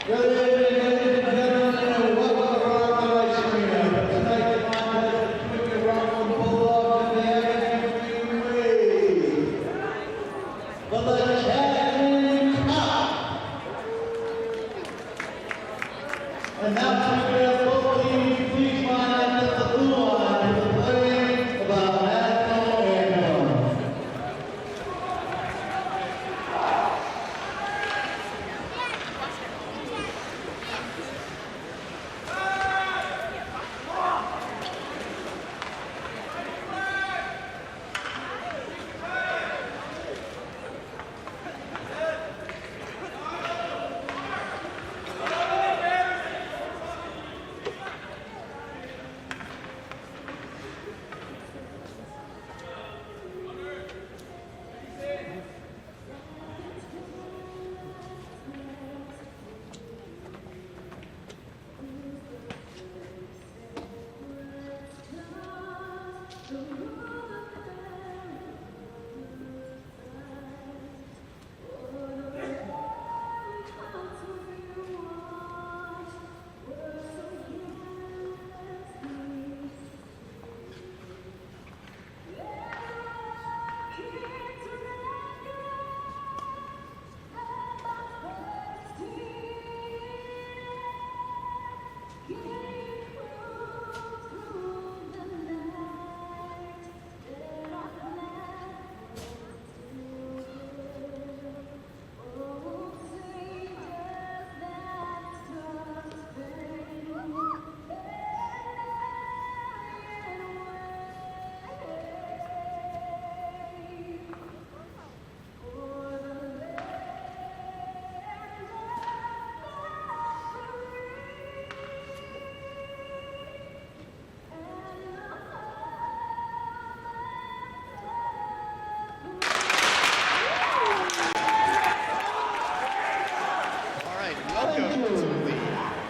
And now to the both teams, please line up at the blue line for the playing about national anthem.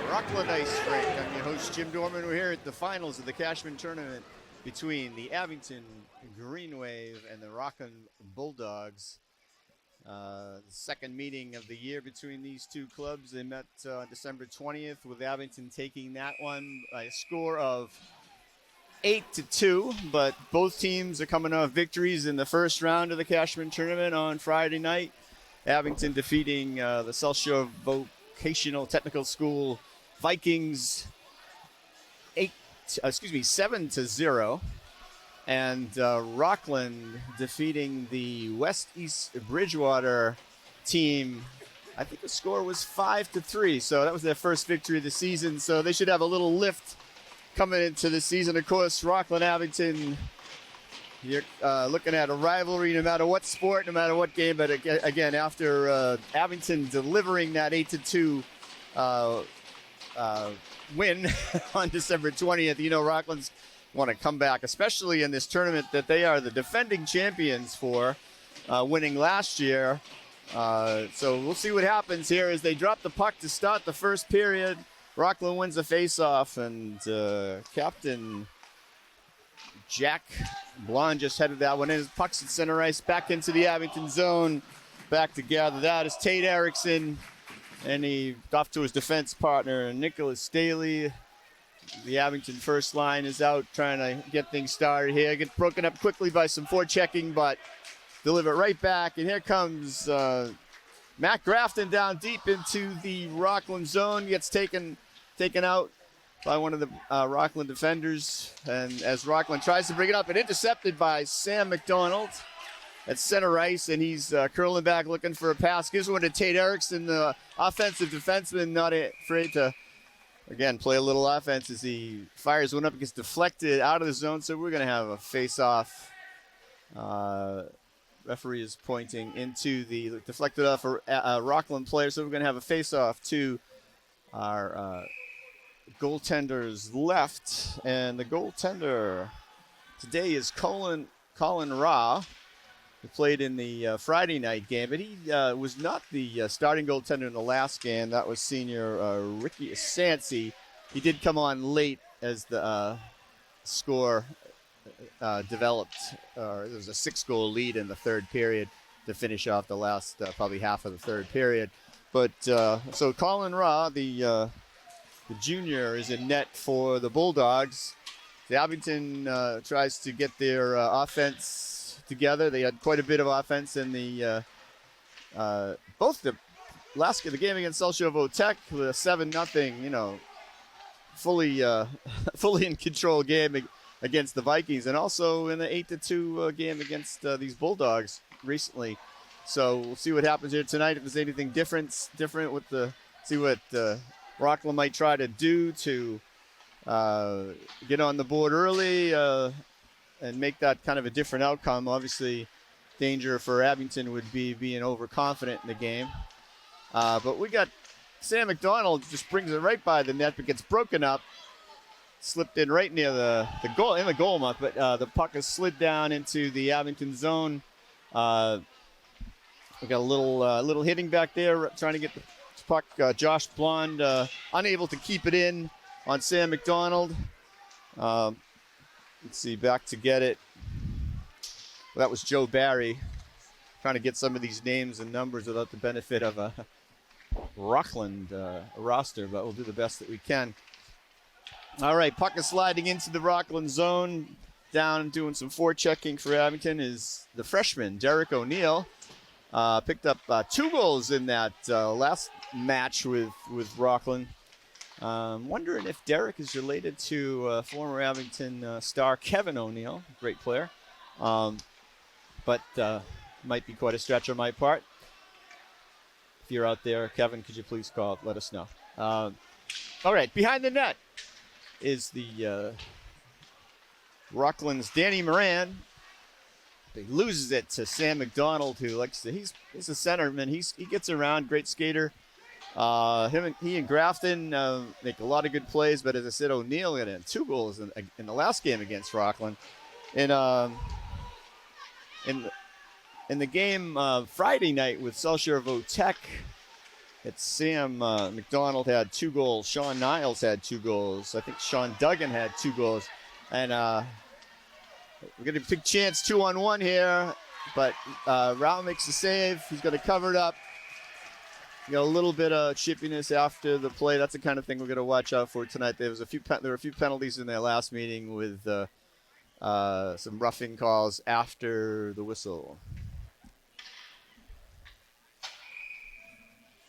Rockland Ice Rink. I'm your host, Jim Dorman. We're here at the finals of the Cashman tournament between the Abington Green Wave and the Rockland Bulldogs. The second meeting of the year between these two clubs. They met on December 20th with Abington taking that one by a score of 8-2, but both teams are coming off victories in the first round of the Cashman tournament on Friday night. Abington defeating the South Shore Vocational Technical School Vikings 7-0, and Rockland defeating the West East Bridgewater team. I think the score was 5-3, so that was their first victory of the season. So they should have a little lift coming into the season. Of course, Rockland Abington, you're looking at a rivalry no matter what sport, no matter what game. But again, after Abington delivering that 8-2 win on December 20th, you know Rockland's want to come back, especially in this tournament that they are the defending champions for, winning last year. So we'll see what happens here as they drop the puck to start the first period. Rockland wins the face-off, and Captain Jack Blond just headed that one in. His puck's at center ice, back into the Abington zone. Back to gather that is Tate Erickson, and he off to his defense partner, Nicholas Staley. The Abington first line is out trying to get things started here. Gets broken up quickly by some forechecking, but deliver it right back. And here comes Matt Grafton down deep into the Rockland zone. Gets taken out by one of the Rockland defenders. And as Rockland tries to bring it up, and intercepted by Sam McDonald at center ice. And he's curling back looking for a pass. Gives one to Tate Erickson, the offensive defenseman, not afraid to, again, play a little offense as he fires one up. It gets deflected out of the zone. So we're going to have a face-off. Referee is pointing into the deflected off a Rockland player. So we're going to have a face-off to our goaltenders left. And the goaltender today is Colin Ra, who played in the Friday night game. But he was not the starting goaltender in the last game. That was senior Ricky Sansi. He did come on late as the score developed. There was a 6-goal lead in the third period to finish off the last probably half of the third period. But so Colin Raw, the junior, is in net for the Bulldogs. The Abington tries to get their offense together. They had quite a bit of offense in the both the game against Celsius Tech with a 7-0, fully fully in control game against the Vikings, and also in the 8-2 game against these Bulldogs recently. So we'll see what happens here tonight. If there's anything different with see what Rockland might try to do to get on the board early and make that kind of a different outcome. Obviously, danger for Abington would be being overconfident in the game. But we got Sam McDonald just brings it right by the net, but gets broken up. Slipped in right near the goal, in the goal muck, but the puck has slid down into the Abington zone. We got a little hitting back there, trying to get the puck. Josh Blond unable to keep it in on Sam McDonald. Let's see, back to get it. Well, that was Joe Barry, trying to get some of these names and numbers without the benefit of a Rockland roster, but we'll do the best that we can. All right, puck is sliding into the Rockland zone. Down and doing some forechecking for Abington is the freshman, Derek O'Neill. Picked up 2 goals in that last match with Rockland. Wondering if Derek is related to former Abington star Kevin O'Neill, great player. But might be quite a stretch on my part. If you're out there, Kevin, could you please call? Let us know. All right, behind the net is the Rockland's Danny Moran. He loses it to Sam McDonald, who likes to. He's a centerman. He gets around, great skater. He and Grafton make a lot of good plays, but as I said, O'Neill got 2 goals in the last game against Rockland. In the game Friday night with Celsius Tech, it's Sam McDonald had 2 goals. Sean Niles had 2 goals. I think Sean Duggan had 2 goals. And we're getting a big chance 2-on-1 here. But Rao makes the save. He's going to cover it up. You got a little bit of chippiness after the play. That's the kind of thing we're going to watch out for tonight. There were a few penalties in their last meeting with some roughing calls after the whistle.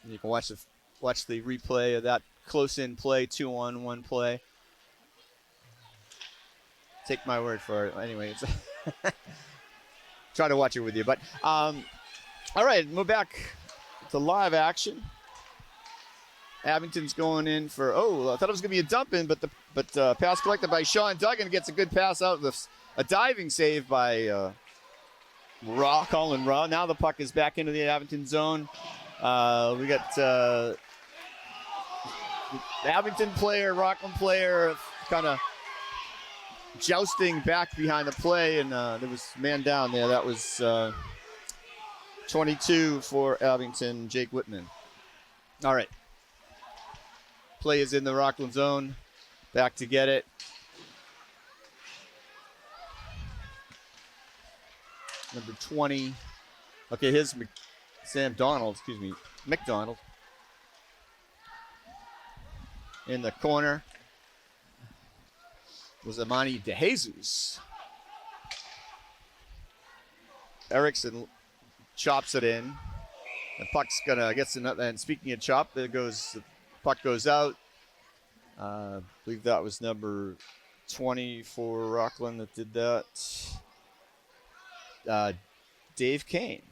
You can watch the replay of that close-in play, 2-on-1 play. Take my word for it. Anyway, try to watch it with you. But all right, we're back to live action. Abington's going in for. I thought it was going to be a dump in, but pass collected by Sean Duggan, gets a good pass out with a diving save by Colin Raw. Now the puck is back into the Abington zone. We got the Abington player, Rockland player, kind of jousting back behind the play, and there was a man down there. That was 22 for Abington, Jake Whitman. All right. Play is in the Rockland zone. Back to get it. Number 20. Okay, here's McDonald. In the corner was Amani DeJesus. Erickson chops it in. The puck's gonna get another. And speaking of chop, the puck goes out. I believe that was number 20 for Rockland that did that. Dave Kane.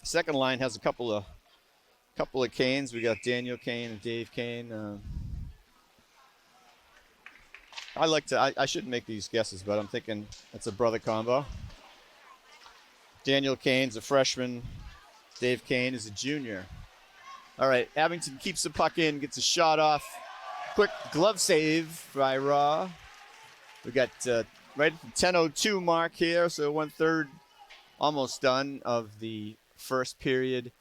Second line has a couple of Canes. We got Daniel Kane and Dave Kane. I shouldn't make these guesses, but I'm thinking it's a brother combo. Daniel Kane's a freshman. Dave Kane is a junior. All right, Abington keeps the puck in, gets a shot off. Quick glove save by Raw. We got right at the 10:02 mark here, so 1/3 almost done of the first period.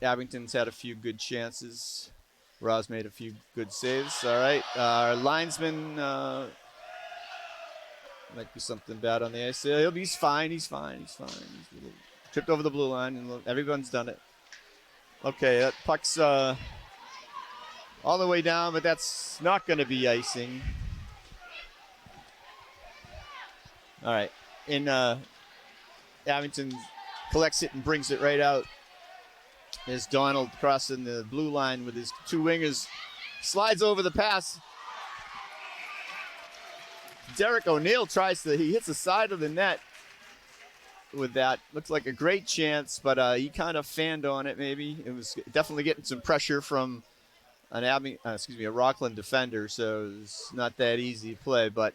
Abington's had a few good chances. Raw's made a few good saves. All right, our linesman might be something bad on the ice. He's fine. He's a little Tripped over the blue line, and everyone's done it. Okay, that puck's all the way down, but that's not going to be icing. All right. Abington collects it and brings it right out. There's Donald crossing the blue line with his two wingers. Slides over the pass. Derek O'Neill he hits the side of the net with that. Looks like a great chance, but he kind of fanned on it maybe. It was definitely getting some pressure from a Rockland defender, so it's not that easy to play, but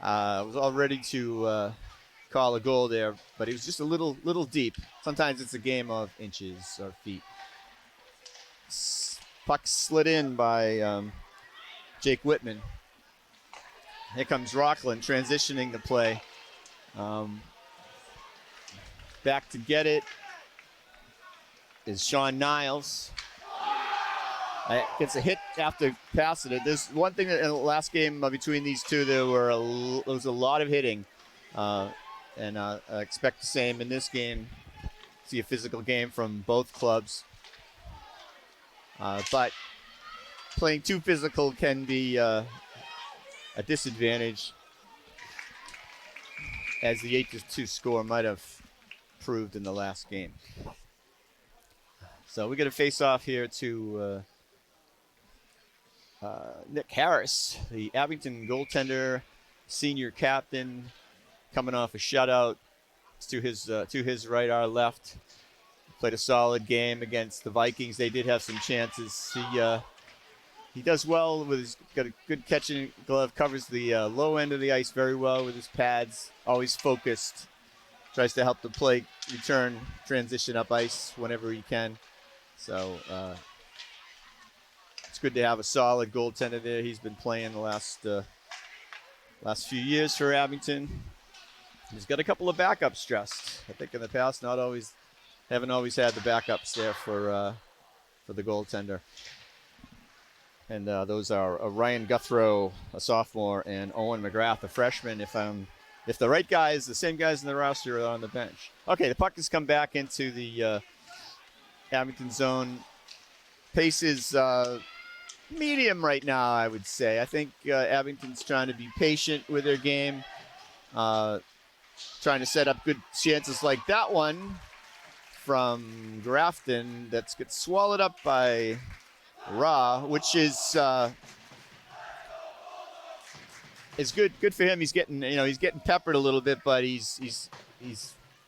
was all ready to call a goal there, but it was just a little deep. Sometimes it's a game of inches or feet. Puck slid in by Jake Whitman. Here comes Rockland transitioning the play. Back to get it is Sean Niles. Gets a hit after passing it. There's one thing that in the last game between these two, there was a lot of hitting. And I expect the same in this game. See a physical game from both clubs. But playing too physical can be a disadvantage, as the 8-2 score might have proved in the last game. So we get a face-off here to Nick Harris, the Abington goaltender, senior captain, coming off a shutout. It's to his right, our left. Played a solid game against the Vikings. They did have some chances. He does well with his, got a good catching glove, covers the low end of the ice very well with his pads, always focused. Tries to help the play return, transition up ice whenever he can. So it's good to have a solid goaltender there. He's been playing the last few years for Abington. He's got a couple of backups dressed. I think in the past, haven't always had the backups there for the goaltender. And those are Ryan Guthrow, a sophomore, and Owen McGrath, a freshman. If the right guys, the same guys in the roster, are on the bench. Okay, the puck has come back into the Abington zone. Pace is medium right now, I would say. I think Abington's trying to be patient with their game, trying to set up good chances like that one from Grafton that gets swallowed up by Ra, which is good for him. He's getting peppered a little bit, but he's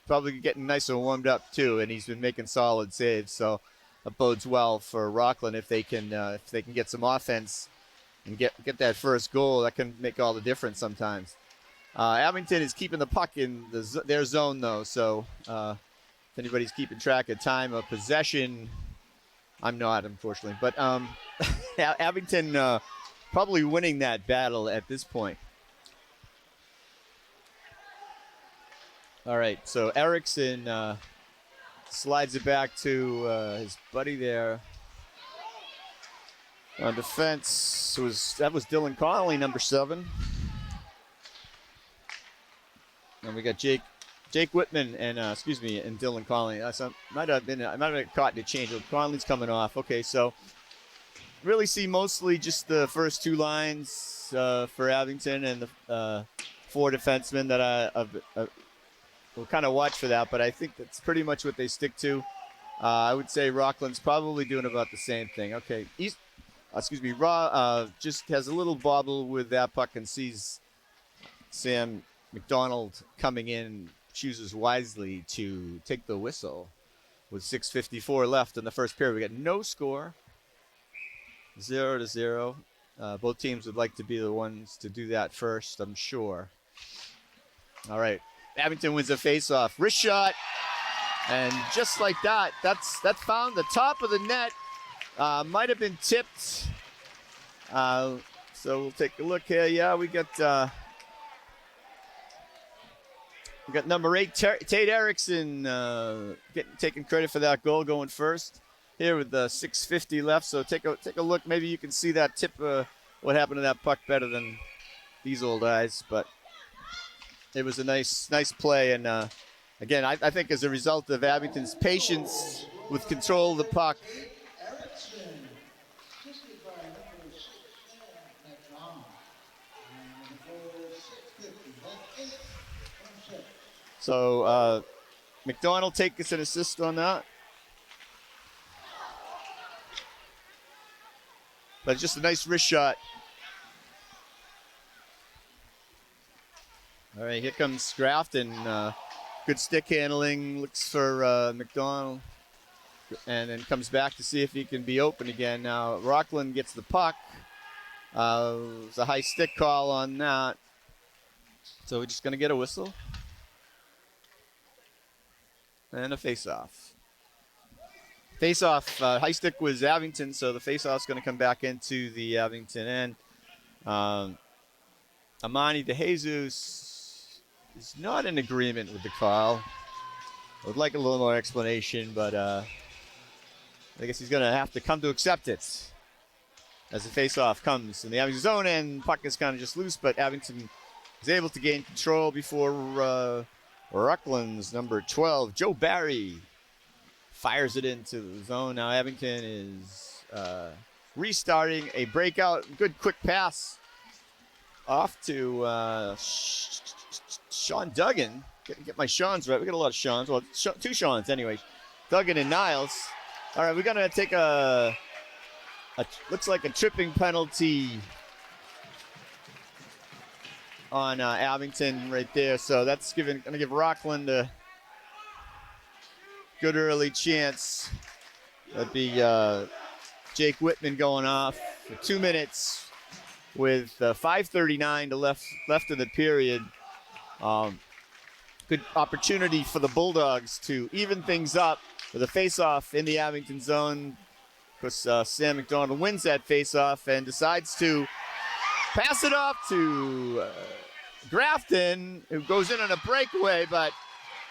probably getting nice and warmed up too, and he's been making solid saves. So that bodes well for Rockland if they can get some offense and get that first goal. That can make all the difference sometimes. Abington is keeping the puck in their zone though, so if anybody's keeping track of time of possession, I'm not, unfortunately. But Abington probably winning that battle at this point. All right, so Erickson slides it back to his buddy there. On defense, that was Dylan Connolly, number 7. And we got Jake Whitman and Dylan Connolly. I might have been caught in a change. Connolly's coming off. Okay, so really see mostly just the first two lines for Abington and the 4 defensemen that I will kind of watch for that. But I think that's pretty much what they stick to. I would say Rockland's probably doing about the same thing. Okay, Raw just has a little bobble with that puck and sees Sam McDonald coming in, chooses wisely to take the whistle with 6:54 left in the first period. We got no score, 0-0. Both teams would like to be the ones to do that first, I'm sure. All right, Abington wins a face-off. Wrist shot, and just like that, that found the top of the net. Might have been tipped. So we'll take a look here. Yeah, we got number 8, Tate Erickson, taking credit for that goal, going first here with 6:50 left. So take a look. Maybe you can see that tip. What happened to that puck better than these old eyes, but it was a nice play, and again, I think as a result of Abington's patience with control of the puck. So McDonald takes an assist on that. But just a nice wrist shot. All right, here comes Grafton. Good stick handling. Looks for McDonald. And then comes back to see if he can be open again. Now, Rockland gets the puck. It's a high stick call on that. So we're just going to get a whistle. And a face-off. Face-off, high stick was Abington, so the face-off's going to come back into the Abington end. Amani DeJesus is not in agreement with the call. I would like a little more explanation, but I guess he's going to have to come to accept it as the face-off comes in the Abington zone, and puck is kind of just loose, but Abington is able to gain control before Rockland's number 12, Joe Barry, fires it into the zone. Now Abington is restarting a breakout. Good quick pass off to Sean Duggan. Get my Seans right. We got a lot of Seans. Well, two Seans anyway. Duggan and Niles. All right, we're going to take a looks like a tripping penalty on Abington right there. So that's going to give Rockland a good early chance. That'd be Jake Whitman going off for 2 minutes with 5:39 to left in the period. Good opportunity for the Bulldogs to even things up with a face-off in the Abington zone. Of course, Sam McDonald wins that face-off and decides to pass it off to Grafton, who goes in on a breakaway, but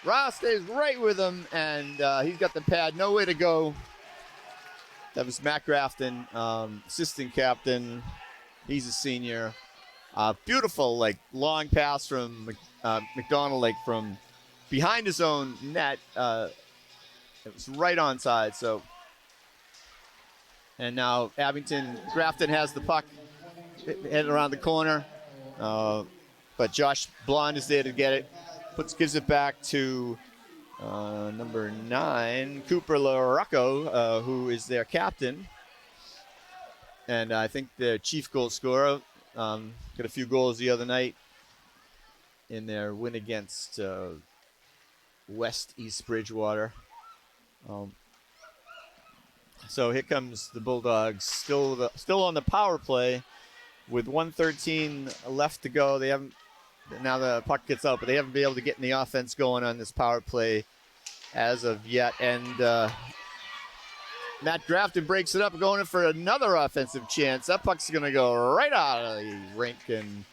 Ross stays right with him, and he's got the pad, nowhere to go. That was Matt Grafton, assistant captain. He's a senior. Beautiful, long pass from McDonald, from behind his own net. It was right onside. So, and now Grafton has the puck headed around the corner, but Josh Blond is there to get it. Gives it back to number 9, Cooper LaRocco, who is their captain. And I think the chief goal scorer. Got a few goals the other night in their win against West East Bridgewater. So here comes the Bulldogs, still on the power play with 1:13 left to go. They haven't. Now the puck gets out, but they haven't been able to get any offense going on this power play as of yet. And Matt Grafton breaks it up, going in for another offensive chance. That puck's going to go right out of the rink and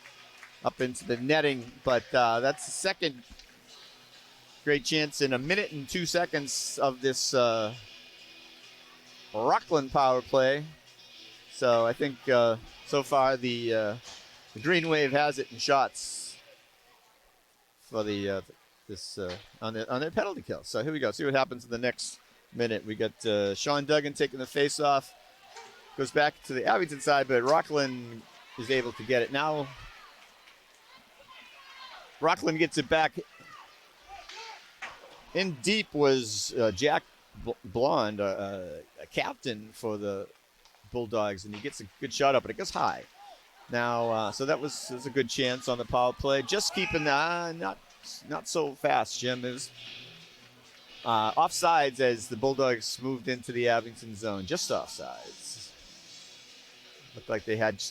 up into the netting. But that's the second great chance in 1 minute and 2 seconds of this Rockland power play. So I think so far the Green Wave has it in shots for on their penalty kill. So here we go. See what happens in the next minute. We got Sean Duggan taking the face-off. Goes back to the Abington side, but Rockland is able to get it. Now Rockland gets it back. In deep was Jack Blond, a captain for the Bulldogs, and he gets a good shot up, but it goes high. Now, so that was a good chance on the power play. Just keeping not so fast, Jim. It was offsides as the Bulldogs moved into the Abington zone. Just offsides. Looked like they had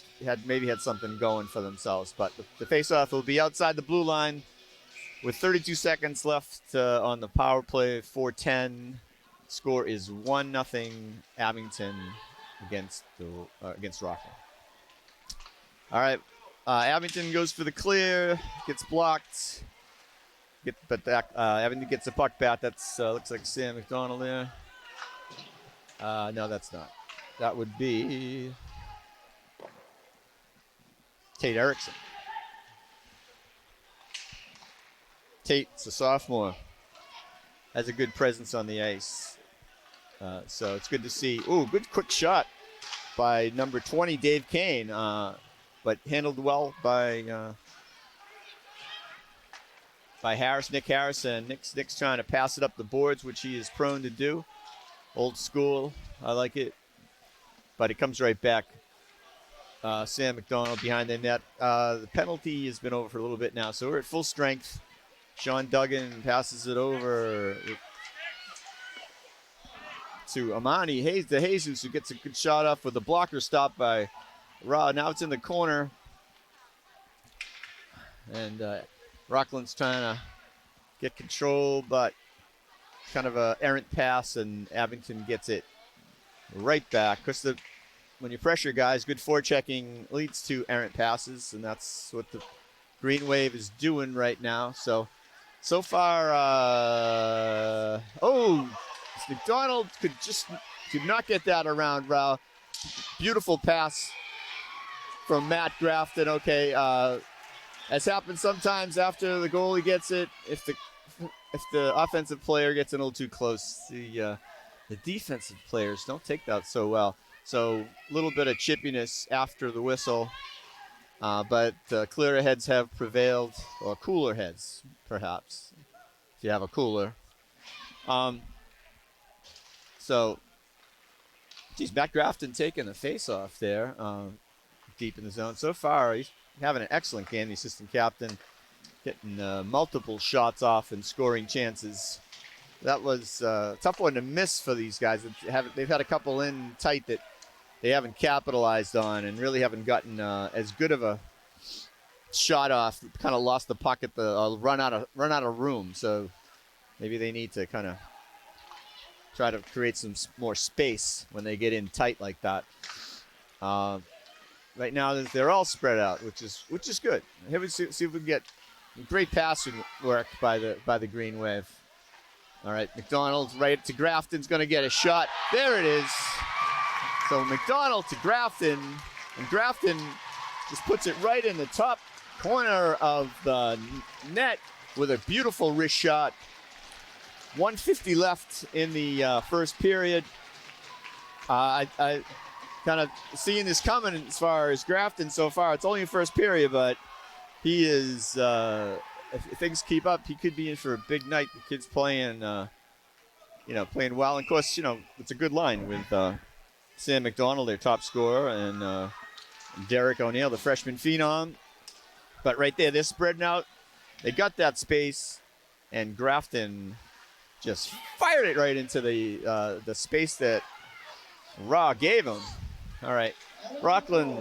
something going for themselves, but the faceoff will be outside the blue line with 32 seconds left on the power play. 4:10. Score is 1-0 Abington against Rockland. All right, Abington goes for the clear, gets blocked. Abington gets the puck back. That's looks like Sam McDonald there. No, that's not. That would be Tate Erickson. Tate's a sophomore. has a good presence on the ice. So it's good to see. Ooh, good quick shot by number 20, Dave Kane, but handled well by Harris, Nick Harrison. Nick's trying to pass it up the boards, which he is prone to do. Old school, I like it. But it comes right back. Sam McDonald behind the net. The penalty has been over for a little bit now, so we're at full strength. Sean Duggan passes it over to Amani de Jesus, who gets a good shot off with a blocker stop by Ra. Now it's in the corner. And Rockland's trying to get control, but kind of a errant pass, and Abington gets it right back. Because when you pressure guys, good forechecking leads to errant passes, and that's what the Green Wave is doing right now. So far, McDonald could not get that around Rao. Beautiful pass from Matt Grafton. Okay, as happens sometimes after the goalie gets it, if the offensive player gets a little too close, the defensive players don't take that so well. So a little bit of chippiness after the whistle, but clearer heads have prevailed, or cooler heads, perhaps, if you have a cooler. Matt Grafton taking the face-off there, deep in the zone. So far, he's having an excellent game, the assistant captain, getting multiple shots off and scoring chances. That was a tough one to miss for these guys. They've had a couple in tight that they haven't capitalized on, and really haven't gotten as good of a shot off. Kind of lost the puck at the run out of room. So maybe they need to kind of try to create some more space when they get in tight like that. Right now they're all spread out, which is good. Here we see if we can get great passing work by the Green Wave. All right, McDonald right to Grafton's going to get a shot. There it is. So McDonald to Grafton, and Grafton just puts it right in the top corner of the net with a beautiful wrist shot. 1:50 left in the first period. I kind of seeing this coming as far as Grafton so far. It's only a first period, but he is, if things keep up, he could be in for a big night. The kid's playing, playing well. And of course, it's a good line with Sam McDonald, their top scorer, and Derek O'Neill, the freshman phenom. But right there, they're spreading out. They got that space, and Grafton just fired it right into the space that Raw gave him. All right, Rockland.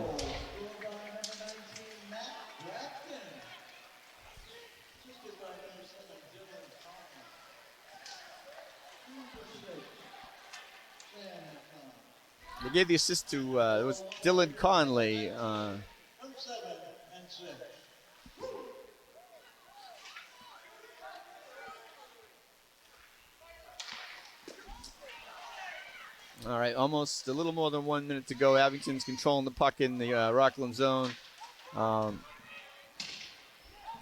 They gave the assist to it was Dylan Conley. All right, almost a little more than 1 minute to go. Abington's controlling the puck in the Rockland zone.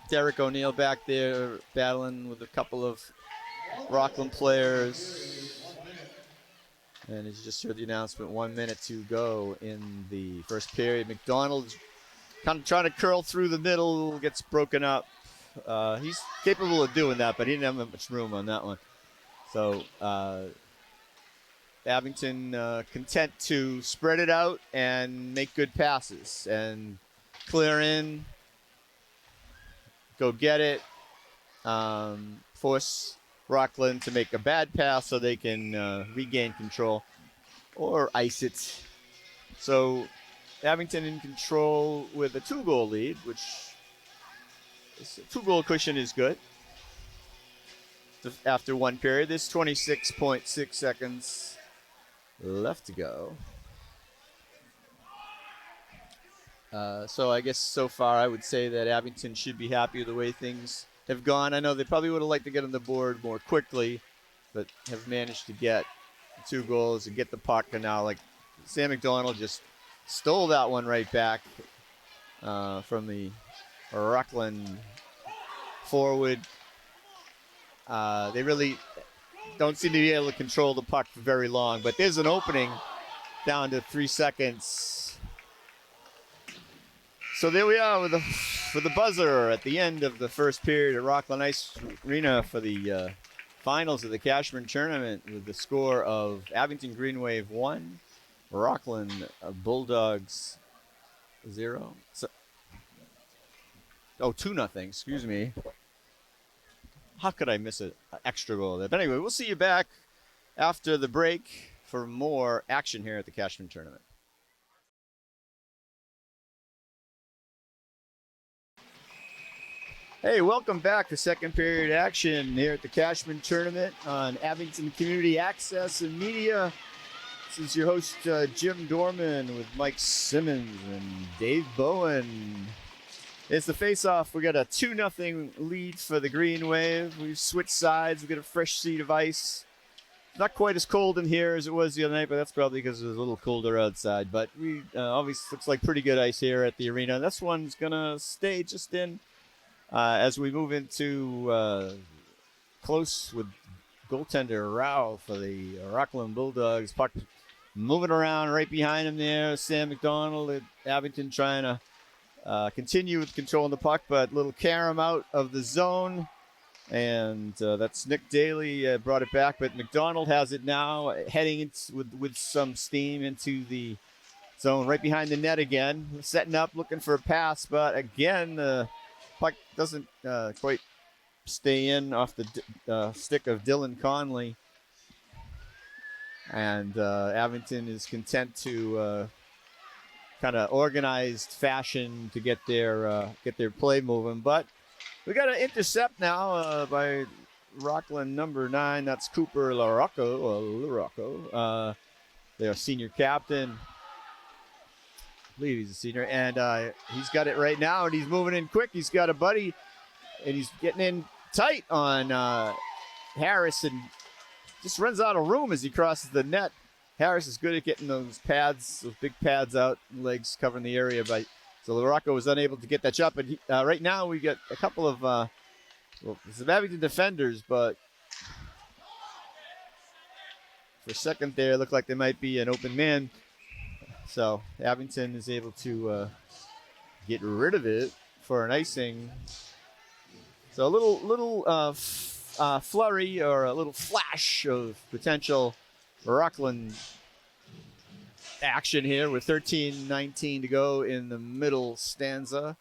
Derek O'Neill back there battling with a couple of Rockland players. And as you just heard the announcement, 1 minute to go in the first period. McDonald's kind of trying to curl through the middle, gets broken up. He's capable of doing that, but he didn't have much room on that one. So Abington content to spread it out and make good passes and clear in, go get it, force Rockland to make a bad pass so they can regain control or ice it. So Abington in control with a 2-goal lead, which is a 2-goal cushion is good. After one period, there's 26.6 seconds left to go. So I guess so far I would say that Abington should be happy with the way things have gone. I know they probably would have liked to get on the board more quickly, but have managed to get 2 goals and get the puck. And now, like, Sam McDonald just stole that one right back from the Rockland forward. They really don't seem to be able to control the puck for very long. But there's an opening down to 3 seconds. So there we are with the buzzer at the end of the first period at Rockland Ice Arena for the finals of the Cashman tournament, with the score of Abington Green Wave 1, Rockland Bulldogs 0. 2-0, excuse me. How could I miss an extra goal there? But anyway, we'll see you back after the break for more action here at the Cashman tournament. Hey, welcome back to second period action here at the Cashman tournament on Abington Community Access and Media. This is your host, Jim Dorman, with Mike Simmons and Dave Bowen. It's the face-off. We got a 2-0 lead for the Green Wave. We've switched sides. We got a fresh sheet of ice. Not quite as cold in here as it was the other night, but that's probably because it was a little colder outside. But we obviously looks like pretty good ice here at the arena. This one's gonna stay just in as we move into close with goaltender Rao for the Rockland Bulldogs. Puck moving around right behind him there. Sam McDonald at Abington trying to continue with controlling the puck, but little carom out of the zone. And that's Nick Daly brought it back, but McDonald has it now, heading with some steam into the zone right behind the net again. Setting up, looking for a pass, but again, the puck doesn't quite stay in off the stick of Dylan Conley. And Abington is content to kind of organized fashion to get their play moving. But we got an intercept now by Rockland number 9. That's Cooper LaRocco. Their senior captain. I believe he's a senior. And he's got it right now, and he's moving in quick. He's got a buddy, and he's getting in tight on Harris, and just runs out of room as he crosses the net. Harris is good at getting those pads, those big pads out, legs covering the area. So LaRocco was unable to get that shot. But right now we got a couple of some Abington defenders, but for a second there, it looked like there might be an open man. So Abington is able to get rid of it for an icing. So a little flurry or a little flash of potential Rockland action here with 13:19 to go in the middle stanza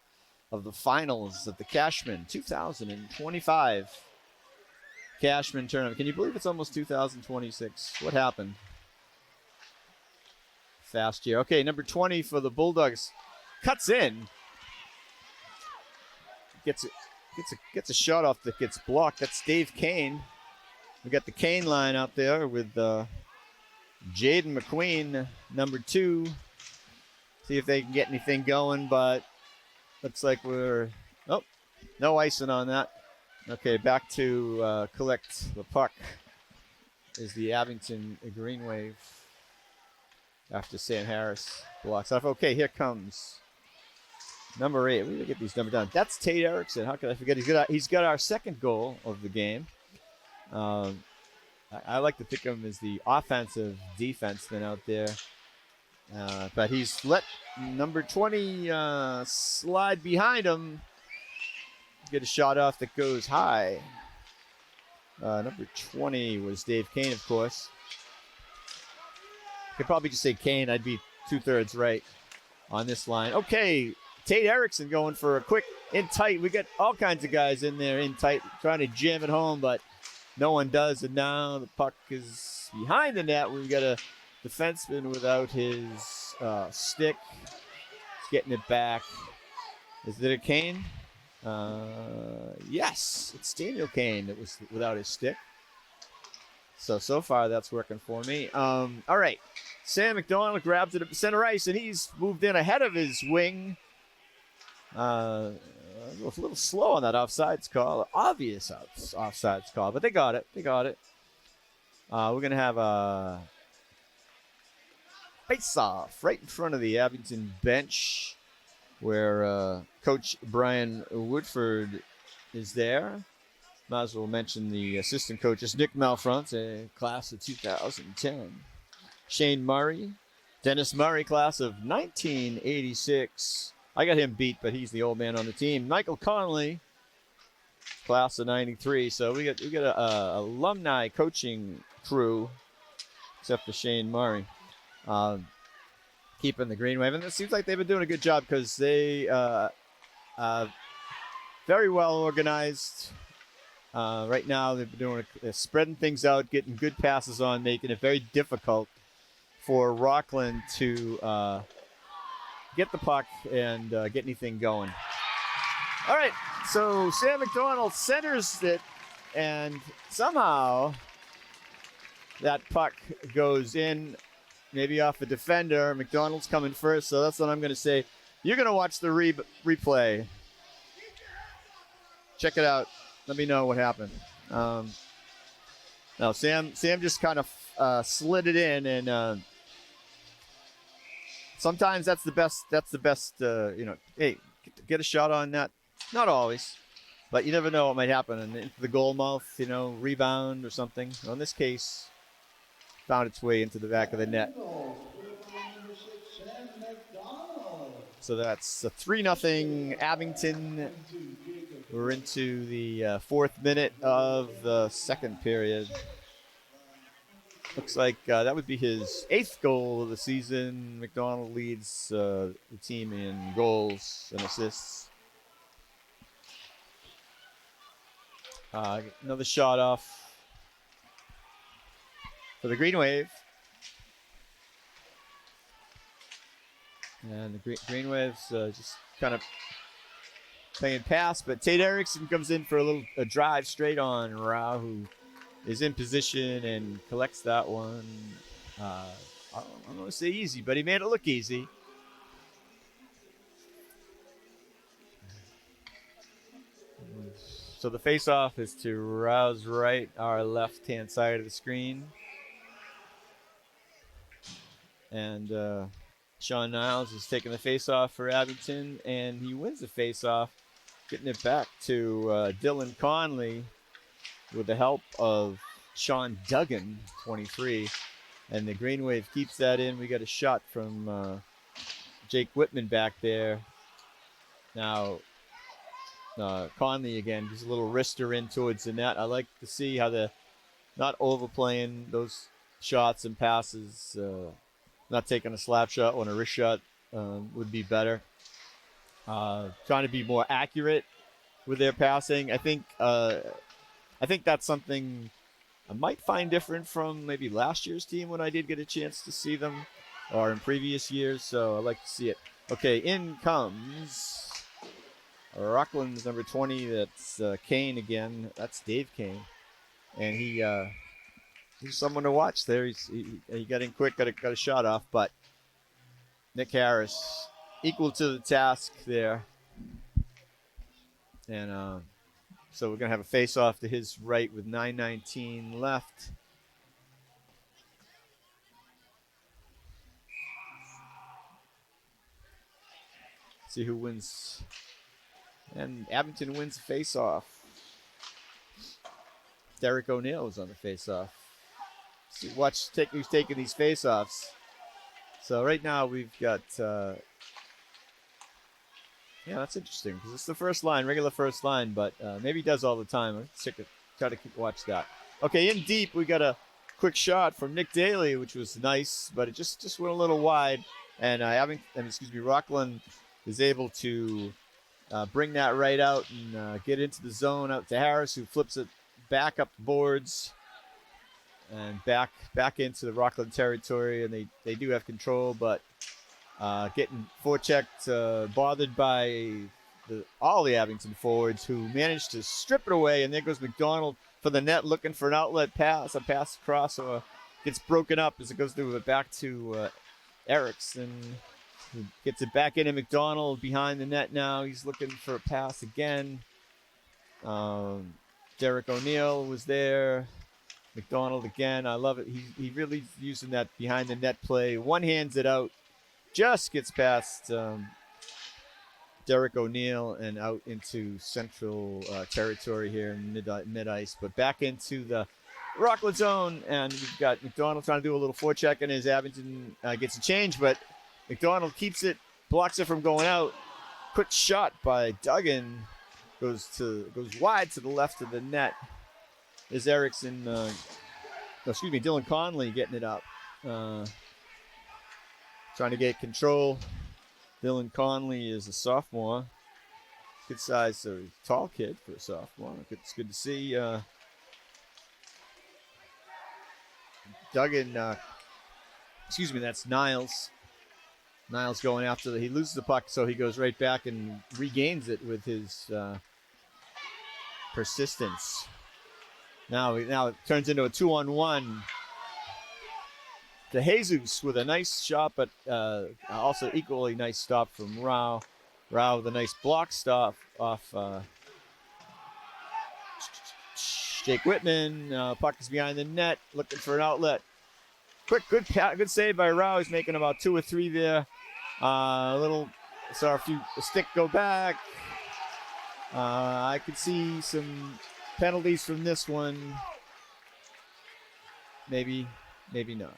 of the finals of the Cashman 2025 Cashman tournament. Can you believe it's almost 2026? What happened? Fast year. Okay, number 20 for the Bulldogs cuts in, gets a shot off that gets blocked. That's Dave Kane. We got the Kane line out there with Jaden McQueen, number 2. See if they can get anything going, but looks like no icing on that. Okay, back to collect the puck is the Abington Green Wave after Sam Harris blocks off. Okay, here comes number 8. We gotta get these numbers down. That's Tate Erickson. How could I forget? He's got our second goal of the game. I like to think of him as the offensive defenseman out there. But he's let number 20 slide behind him. Get a shot off that goes high. Number 20 was Dave Kane, of course. Could probably just say Kane. I'd be 2/3 right on this line. Okay, Tate Erickson going for a quick in tight. We got all kinds of guys in there in tight trying to jam it home, but no one does. And now the puck is behind the net. We've got a defenseman without his stick. He's getting it back. Is it a Kane? Yes, it's Daniel Kane that was without his stick. So far that's working for me. All right. Sam McDonald grabs it at center ice, and he's moved in ahead of his wing. A little slow on that offsides call. Obvious offsides call, but they got it. We're going to have a face-off right in front of the Abington bench where Coach Brian Woodford is there. Might as well mention the assistant coaches. Nick Malfrance, class of 2010. Shane Murray. Dennis Murray, class of 1986. I got him beat, but he's the old man on the team. Michael Conley, class of 93. So we got a alumni coaching crew, except for Shane Murray, keeping the green wave. And it seems like they've been doing a good job because they very well organized. Right now they're spreading things out, getting good passes on, making it very difficult for Rockland to get the puck and get anything going. All right, so Sam McDonald centers it, and somehow that puck goes in, maybe off a defender. McDonald's coming first, so that's what I'm going to say. You're going to watch the replay. Check it out. Let me know what happened. No, Sam just kind of slid it in, and sometimes that's the best. Hey, get a shot on that. Not always, but you never know what might happen. And into the goal mouth, rebound or something. Well, in this case, found its way into the back of the net. So that's a 3-0 Abington. We're into the fourth minute of the second period. Looks like that would be his 8th goal of the season. McDonald leads the team in goals and assists. Another shot off for the Green Wave. And the Green Waves just kind of playing pass, but Tate Erickson comes in for a drive straight on Rao, who is in position and collects that one. I don't want to say easy, but he made it look easy. So the face-off is to Rao's right, our left-hand side of the screen. And Sean Niles is taking the face-off for Abington, and he wins the face-off, getting it back to Dylan Conley with the help of Sean Duggan, 23. And the Green Wave keeps that in. We got a shot from Jake Whitman back there. Now, Conley again, just a little wrister in towards the net. I like to see how they're not overplaying those shots and passes. Not taking a slap shot when a wrist shot would be better. Trying to be more accurate with their passing. I think that's something I might find different from maybe last year's team when I did get a chance to see them, or in previous years. So I like to see it. Okay, in comes Rockland's number 20. That's Kane again. That's Dave Kane, and he's someone to watch there. He got in quick, got a shot off, but Nick Harris equal to the task there. And so we're going to have a face-off to his right with 9:19 left. See who wins. And Abington wins the face-off. Derek O'Neill is on the face-off. Watch who's taking these face-offs. So right now we've got, that's interesting because it's the first line, regular first line, but maybe he does all the time. I'll try to watch that. Okay, in deep we got a quick shot from Nick Daly, which was nice, but it just went a little wide. And Rockland is able to bring that right out and get into the zone out to Harris, who flips it back up the boards. And back into the Rockland territory, and they do have control, but getting forechecked, bothered by all the Abington forwards, who managed to strip it away. And there goes McDonald for the net, looking for an outlet pass, a pass across, or gets broken up as it goes through it back to Erickson, who gets it back into McDonald behind the net now. He's looking for a pass again. Derek O'Neill was there. McDonald again. I love it. He really using that behind the net play. One hands it out. Just gets past Derek O'Neill and out into central territory here in mid-ice, but back into the Rockland zone, and we've got McDonald trying to do a little forechecking as Abington gets a change, but McDonald keeps it, blocks it from going out. Quick shot by Duggan goes wide to the left of the net. Is Dylan Conley getting it up, trying to get control. Dylan Conley is a sophomore, good size, so tall kid for a sophomore. It's good to see. Duggan, that's Niles. Niles going after he loses the puck, so he goes right back and regains it with his persistence. Now it turns into a 2-on-1. To Jesus with a nice shot, but also equally nice stop from Rao. Rao with a nice block stop off Jake Whitman. Puck is behind the net, looking for an outlet. Good save by Rao. He's making about 2 or 3 there. A stick go back. I could see some penalties from this one. Maybe not.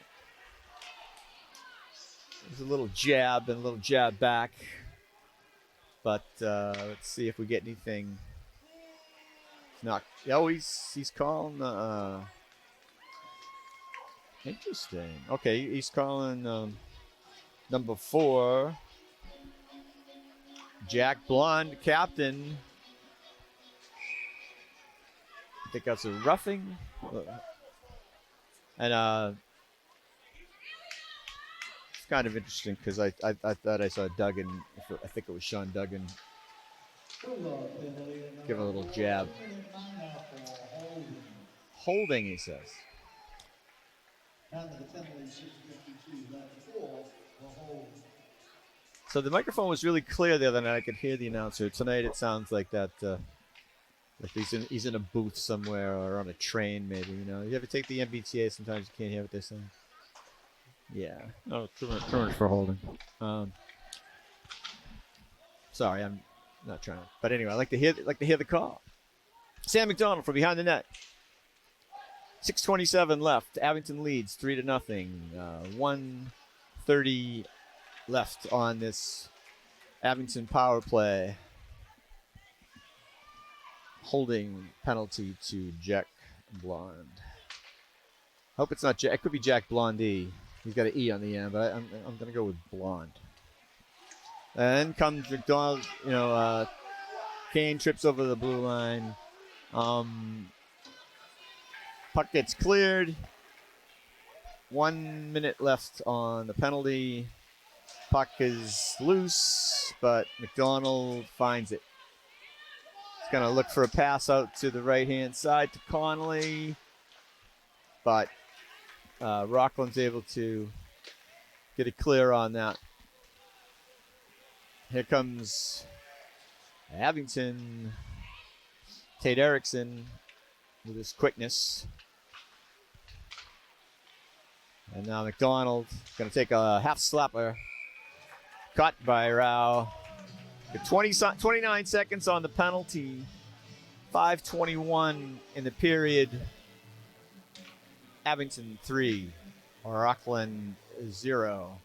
There's a little jab and a little jab back. But let's see if we get anything. He's calling. Interesting. Okay, he's calling number 4. Jack Blonde, captain. I think that's a roughing. And it's kind of interesting because I thought I saw Duggan. I think it was Sean Duggan. Give a little jab. Holding, he says. So the microphone was really clear the other night. I could hear the announcer. Tonight it sounds like that. Like he's in a booth somewhere or on a train, maybe. You ever take the MBTA? Sometimes you can't hear what they're saying. Yeah. Oh, too much for holding. Sorry, I'm not trying to. But anyway, I like to hear the call. Sam McDonald from behind the net. 6:27 left. Abington leads 3-0. 1:30 left on this Abington power play. Holding penalty to Jack Blonde. Hope it's not Jack. It could be Jack Blondie. He's got an E on the end, but I'm going to go with Blonde. And comes McDonald. Kane trips over the blue line. Puck gets cleared. 1 minute left on the penalty. Puck is loose, but McDonald finds it. He's going to look for a pass out to the right-hand side to Connolly. But Rockland's able to get it clear on that. Here comes Abington. Tate Erickson with his quickness. And now McDonald going to take a half slapper. Cut by Rao. 29 seconds on the penalty. 5:21 in the period. Abington 3. Rockland 0.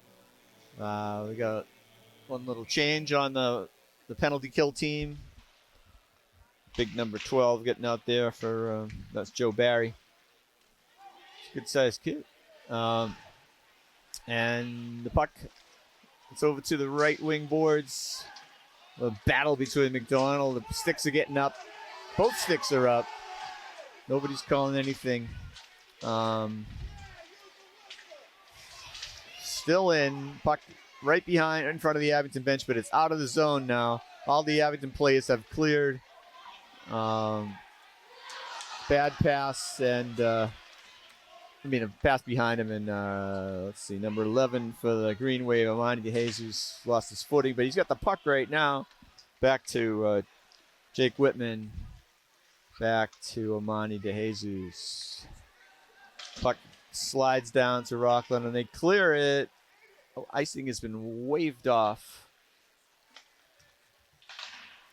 We got one little change on the penalty kill team. Big number 12 getting out there for, that's Joe Barry. Good sized kid. And the puck, it's over to the right wing boards. A battle between McDonald. The sticks are getting up. Both sticks are up. Nobody's calling anything. Still in. Puck right behind, in front of the Abington bench, but it's out of the zone now. All the Abington players have cleared. Bad pass and a pass behind him, and let's see, number 11 for the Green Wave, Amani DeJesus lost his footing, but he's got the puck right now. Back to Jake Whitman. Back to Amani DeJesus. Puck slides down to Rockland, and they clear it. Oh, icing has been waved off.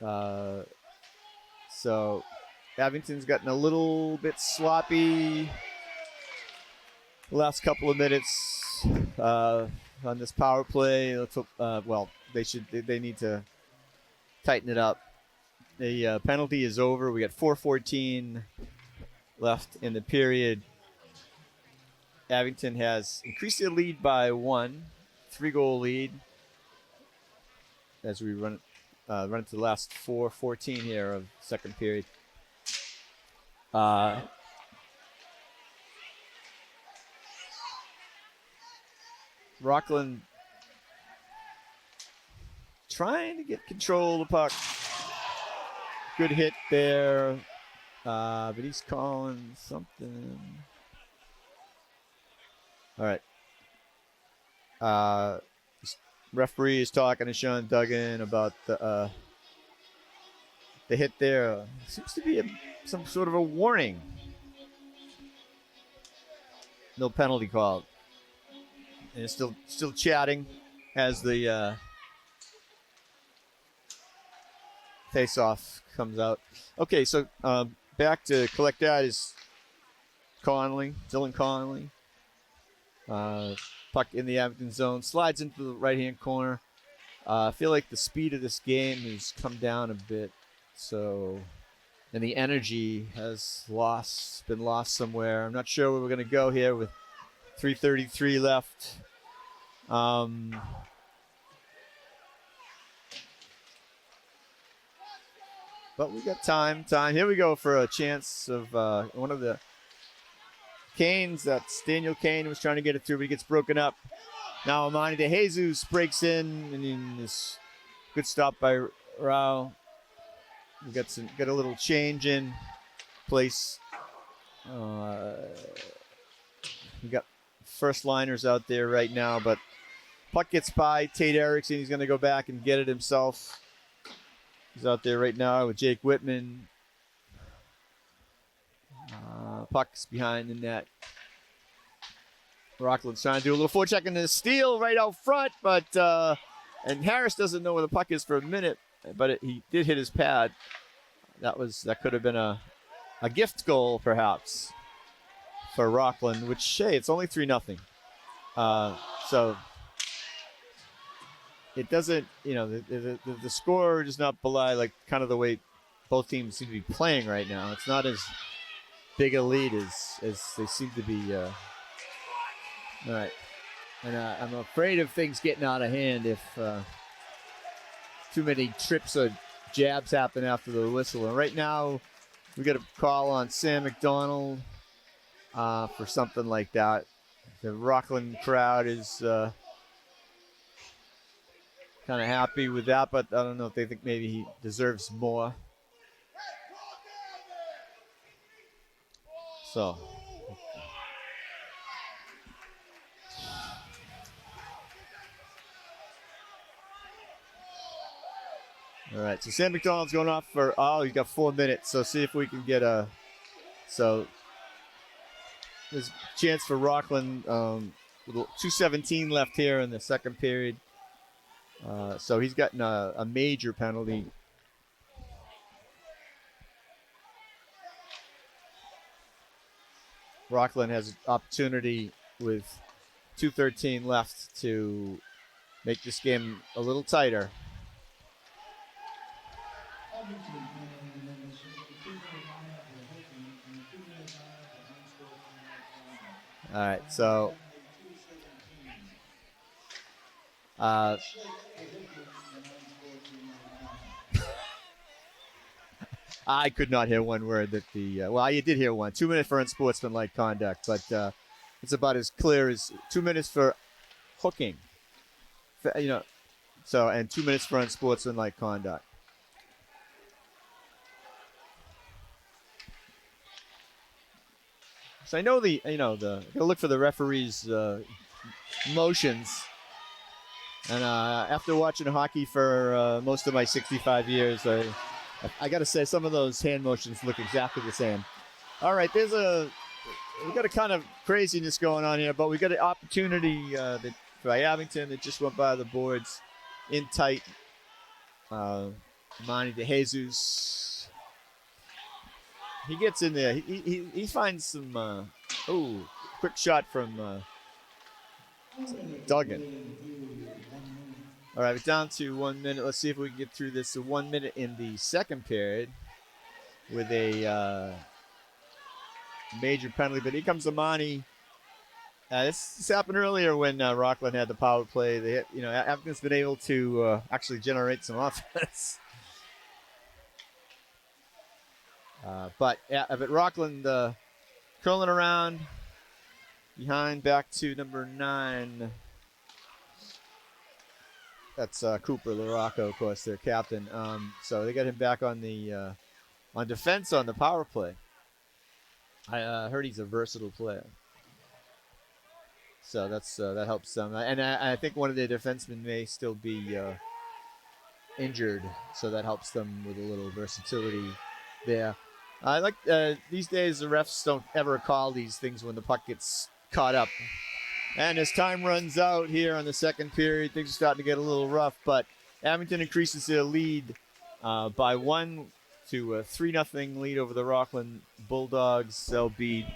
So Abington's gotten a little bit sloppy the last couple of minutes on this power play. Well, they need to tighten it up. The penalty is over. We got 4:14 left in the period. Abington has increased their lead by 1, 3-goal lead as we run into the last 4:14 here of second period. Rockland trying to get control of the puck. Good hit there, but he's calling something. All right. Referee is talking to Sean Duggan about the hit there. Seems to be some sort of a warning. No penalty called. And it's still chatting as the face-off comes out. Okay, so back to collect that is Dylan Conley. Puck in the Abington zone, slides into the right-hand corner. I feel like the speed of this game has come down a bit, and the energy has been lost somewhere. I'm not sure where we're going to go here with 3:33 left. But we got time. Here we go for a chance of one of the Canes. That's Daniel Kane was trying to get it through, but he gets broken up. Now Amani De Jesus breaks in, and in this good stop by Rao. We got a little change in place. We got first liners out there right now, but puck gets by Tate Erickson. He's going to go back and get it himself. He's out there right now with Jake Whitman. Puck's behind the net. Rockland's trying to do a little forecheck and a steal right out front, but and Harris doesn't know where the puck is for a minute, but he did hit his pad. That could have been a gift goal perhaps for Rockland, which it's only 3-0. So it doesn't, the score does not belie like kind of the way both teams seem to be playing right now. It's not as big a lead as they seem to be. All right. And I'm afraid of things getting out of hand if too many trips or jabs happen after the whistle. And right now, we got a call on Sam McDonald for something like that. The Rockland crowd is kind of happy with that, but I don't know if they think maybe he deserves more. So. All right, so Sam McDonald's going off for, he's got 4 minutes, so see if we can get so there's a chance for Rockland, with 2:17 left here in the second period. So he's gotten a major penalty. Rockland has an opportunity with 2:13 left to make this game a little tighter. All right, so I could not hear one word that you did hear one. 2 minutes for unsportsmanlike conduct, but it's about as clear as 2 minutes for hooking. So, and 2 minutes for unsportsmanlike conduct. So I know gotta look for the referee's motions. And after watching hockey for most of my 65 years, I got to say some of those hand motions look exactly the same. All right, we got a kind of craziness going on here, but we got an opportunity by Abington that just went by the boards in tight. Manny De Jesus. He gets in there. He finds some. Quick shot from Duggan. All right, we're down to 1 minute. Let's see if we can get through this. 1 minute in the second period with a major penalty. But here comes Amani. This happened earlier when Rockland had the power play. They, Abington's been able to actually generate some offense. But Rockland curling around behind, back to number 9. That's Cooper LaRocco, of course, their captain. So they got him back on the on defense on the power play. I heard he's a versatile player. So that helps them. And I think one of the defensemen may still be injured, so that helps them with a little versatility there. I like these days the refs don't ever call these things when the puck gets caught up. And as time runs out here on the second period, things are starting to get a little rough. But Abington increases their lead by 1 to a 3-0 lead over the Rockland Bulldogs. They'll be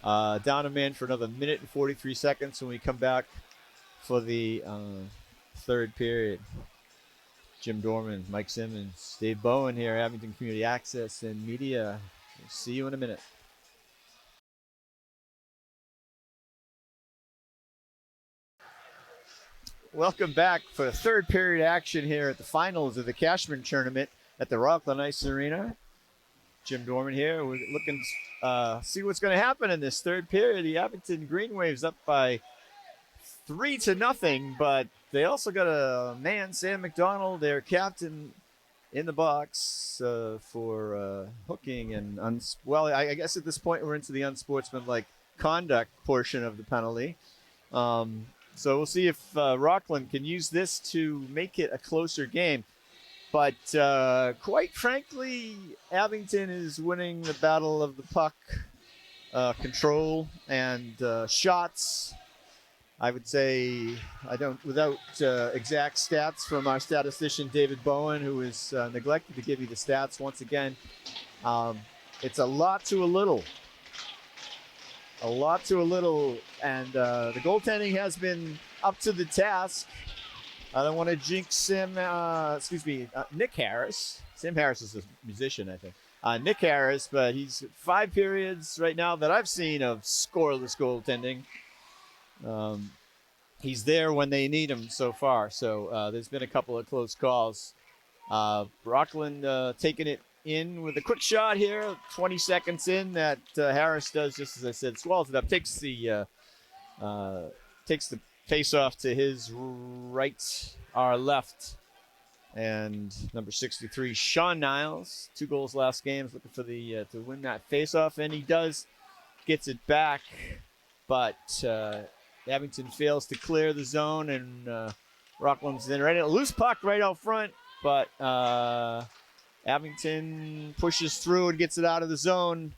down a man for another minute and 43 seconds when we come back for the third period. Jim Dorman, Mike Simmons, Dave Bowen here, Abington Community Access and Media. We'll see you in a minute. Welcome back for third period action here at the finals of the Cashman tournament at the Rockland Ice Arena. Jim Dorman here. We're looking see what's going to happen in this third period. The Abington Green Waves up by 3-0, but they also got a man, Sam McDonald, their captain, in the box for hooking and I guess at this point we're into the unsportsmanlike conduct portion of the penalty. So we'll see if Rockland can use this to make it a closer game. But quite frankly, Abington is winning the battle of the puck control and shots. I would say, without exact stats from our statistician David Bowen, who is neglected to give you the stats once again. It's a lot to a little. A lot to a little, and the goaltending has been up to the task. I don't want to jinx Nick Harris. Sam Harris is a musician, I think. Nick Harris, but he's 5 periods right now that I've seen of scoreless goaltending. He's there when they need him so far, so there's been a couple of close calls. Rockland taking it in with a quick shot here, 20 seconds in, that Harris does, just as I said, swallows it up, takes the face-off to his right, our left, and number 63, Sean Niles, 2 goals last game, is looking for the to win that face-off, and he does, gets it back, but Abington fails to clear the zone, and Rockland's in right, a loose puck right out front, but Abington pushes through and gets it out of the zone.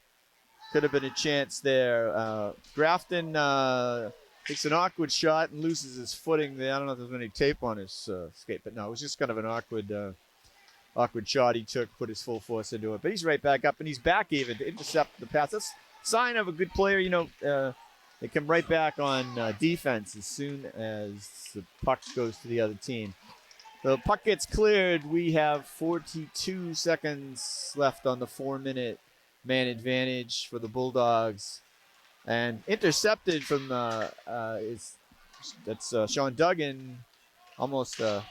Could have been a chance there. Grafton takes an awkward shot and loses his footing there. I don't know if there's any tape on his skate, but no, it was just kind of an awkward shot he took, put his full force into it. But he's right back up, and he's back even to intercept the pass. That's a sign of a good player. They come right back on defense as soon as the puck goes to the other team. The puck gets cleared. We have 42 seconds left on the 4-minute man advantage for the Bulldogs. And intercepted from Sean Duggan. Almost a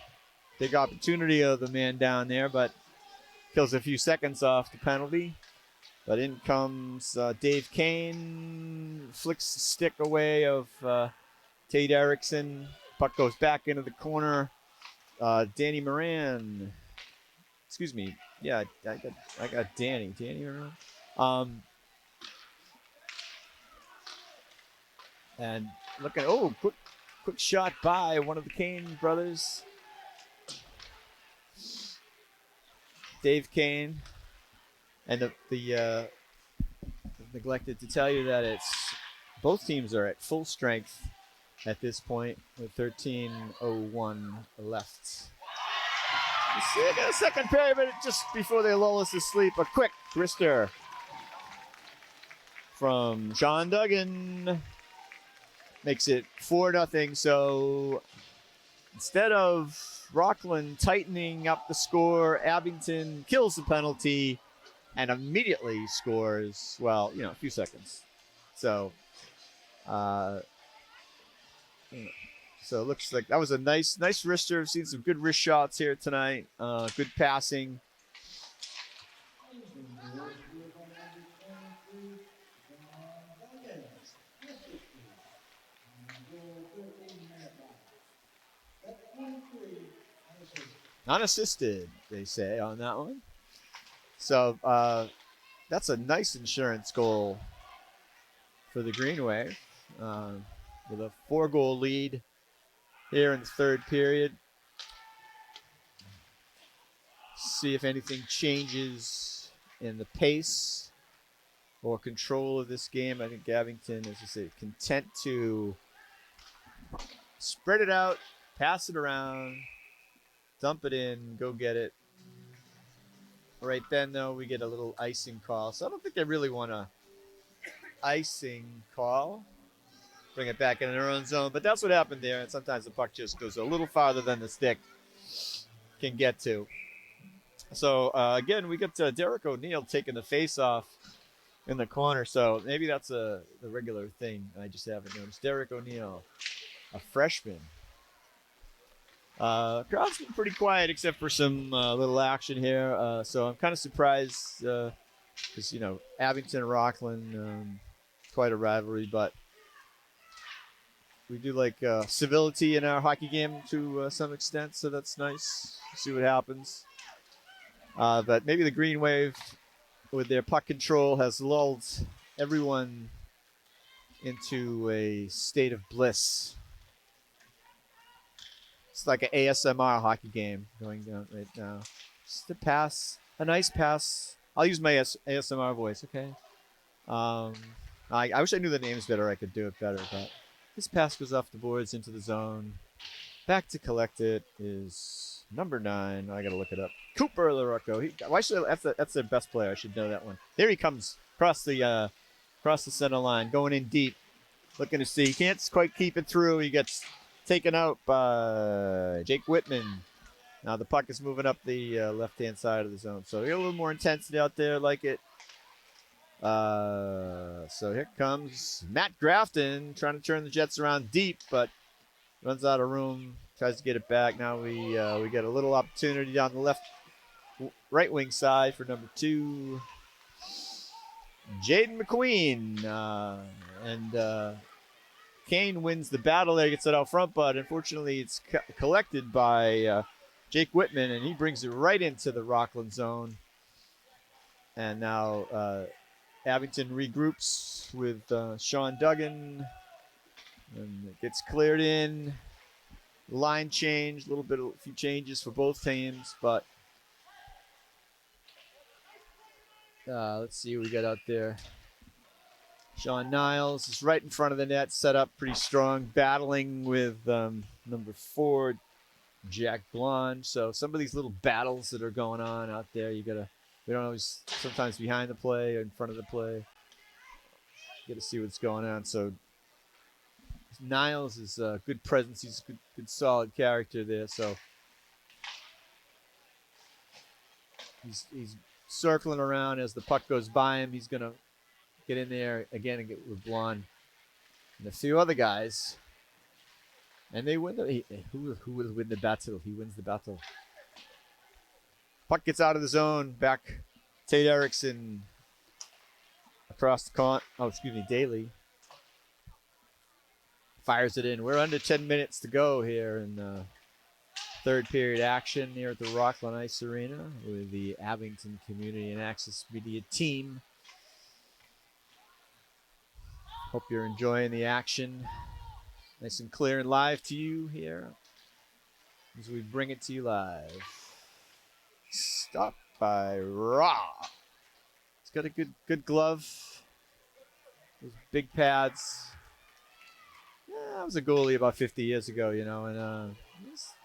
big opportunity of the man down there, but kills a few seconds off the penalty. But in comes Dave Kane, flicks the stick away of Tate Erickson. Puck goes back into the corner. Danny Moran. Excuse me. Yeah, I got Danny. Danny Moran. And looking, quick shot by one of the Kane brothers. Dave Kane. And the neglected to tell you that both teams are at full strength at this point with 13:01 left. They got a second period, but just before they lull us to sleep, a quick wrister from Sean Duggan makes it 4-0. So instead of Rockland tightening up the score, Abington kills the penalty and immediately scores, well, a few seconds. So it looks like that was a nice wrister. I've seen some good wrist shots here tonight. Good passing. Unassisted, they say on that one. So that's a nice insurance goal for the Green Wave with a 4-goal lead here in the third period. See if anything changes in the pace or control of this game. I think Abington, as I say, content to spread it out, pass it around, dump it in, go get it. Right then, though, we get a little icing call. So I don't think they really want a icing call. Bring it back into their own zone. But that's what happened there. And sometimes the puck just goes a little farther than the stick can get to. So, again, we got Derek O'Neill taking the face-off in the corner. So maybe that's the regular thing. I just haven't noticed. Derek O'Neill, a freshman. Crowd's been pretty quiet except for some little action here. So I'm kind of surprised because, Abington and Rockland, quite a rivalry. But we do like civility in our hockey game to some extent. So that's nice. See what happens. But maybe the Green Wave, with their puck control, has lulled everyone into a state of bliss. It's like an ASMR hockey game going down right now. Just a pass, a nice pass. I'll use my ASMR voice, okay? I wish I knew the names better. I could do it better, but this pass goes off the boards into the zone. Back to collect it is number 9. I gotta look it up. Cooper LaRocco. That's their best player. I should know that one. There he comes across the center line, going in deep, looking to see. He can't quite keep it through. He gets taken out by Jake Whitman. Now the puck is moving up the left-hand side of the zone. So we got a little more intensity out there, like it. So here comes Matt Grafton trying to turn the Jets around deep, but runs out of room. Tries to get it back. Now we get a little opportunity down the right wing side for number 2, Jaden McQueen. And Kane wins the battle there, gets it out front, but unfortunately it's collected by Jake Whitman, and he brings it right into the Rockland zone. And now Abington regroups with Sean Duggan, and it gets cleared in. Line change, a few changes for both teams, but let's see what we got out there. Sean Niles is right in front of the net, set up pretty strong, battling with number 4, Jack Blonde. So some of these little battles that are going on out there, we don't always, sometimes behind the play or in front of the play. You got to see what's going on. So Niles is a good presence. He's a good solid character there. So he's circling around as the puck goes by him. He's going to get in there again and get with Blonde and a few other guys. And they win who will win the battle? He wins the battle. Puck gets out of the zone. Back Tate Erickson across the Daly. Fires it in. We're under 10 minutes to go here in third period action here at the Rockland Ice Arena with the Abington Community and Access Media team. Hope you're enjoying the action. Nice and clear and live to you here as we bring it to you live. Stopped by Raw. It's got a good glove. Those big pads. I was a goalie about 50 years ago, and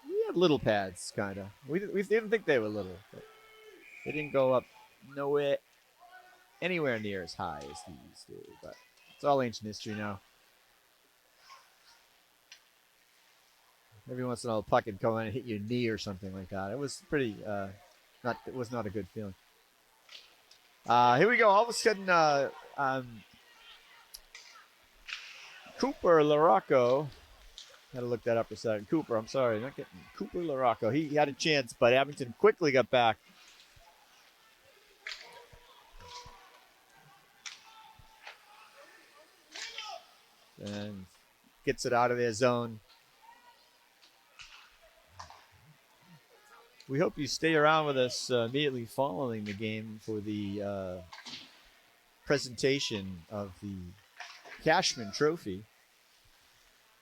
we had little pads, kind of. We didn't think they were little, but they didn't go up anywhere near as high as these do. But it's all ancient history now. Every once in a while, a puck would come in and hit your knee or something like that. It was pretty. It was not a good feeling. Here we go. All of a sudden, Cooper Larocco. Had to look that up for a second. Cooper, I'm sorry, not getting Cooper Larocco. He had a chance, but Abington quickly got back. And gets it out of their zone. We hope you stay around with us immediately following the game for the presentation of the Cashman Trophy.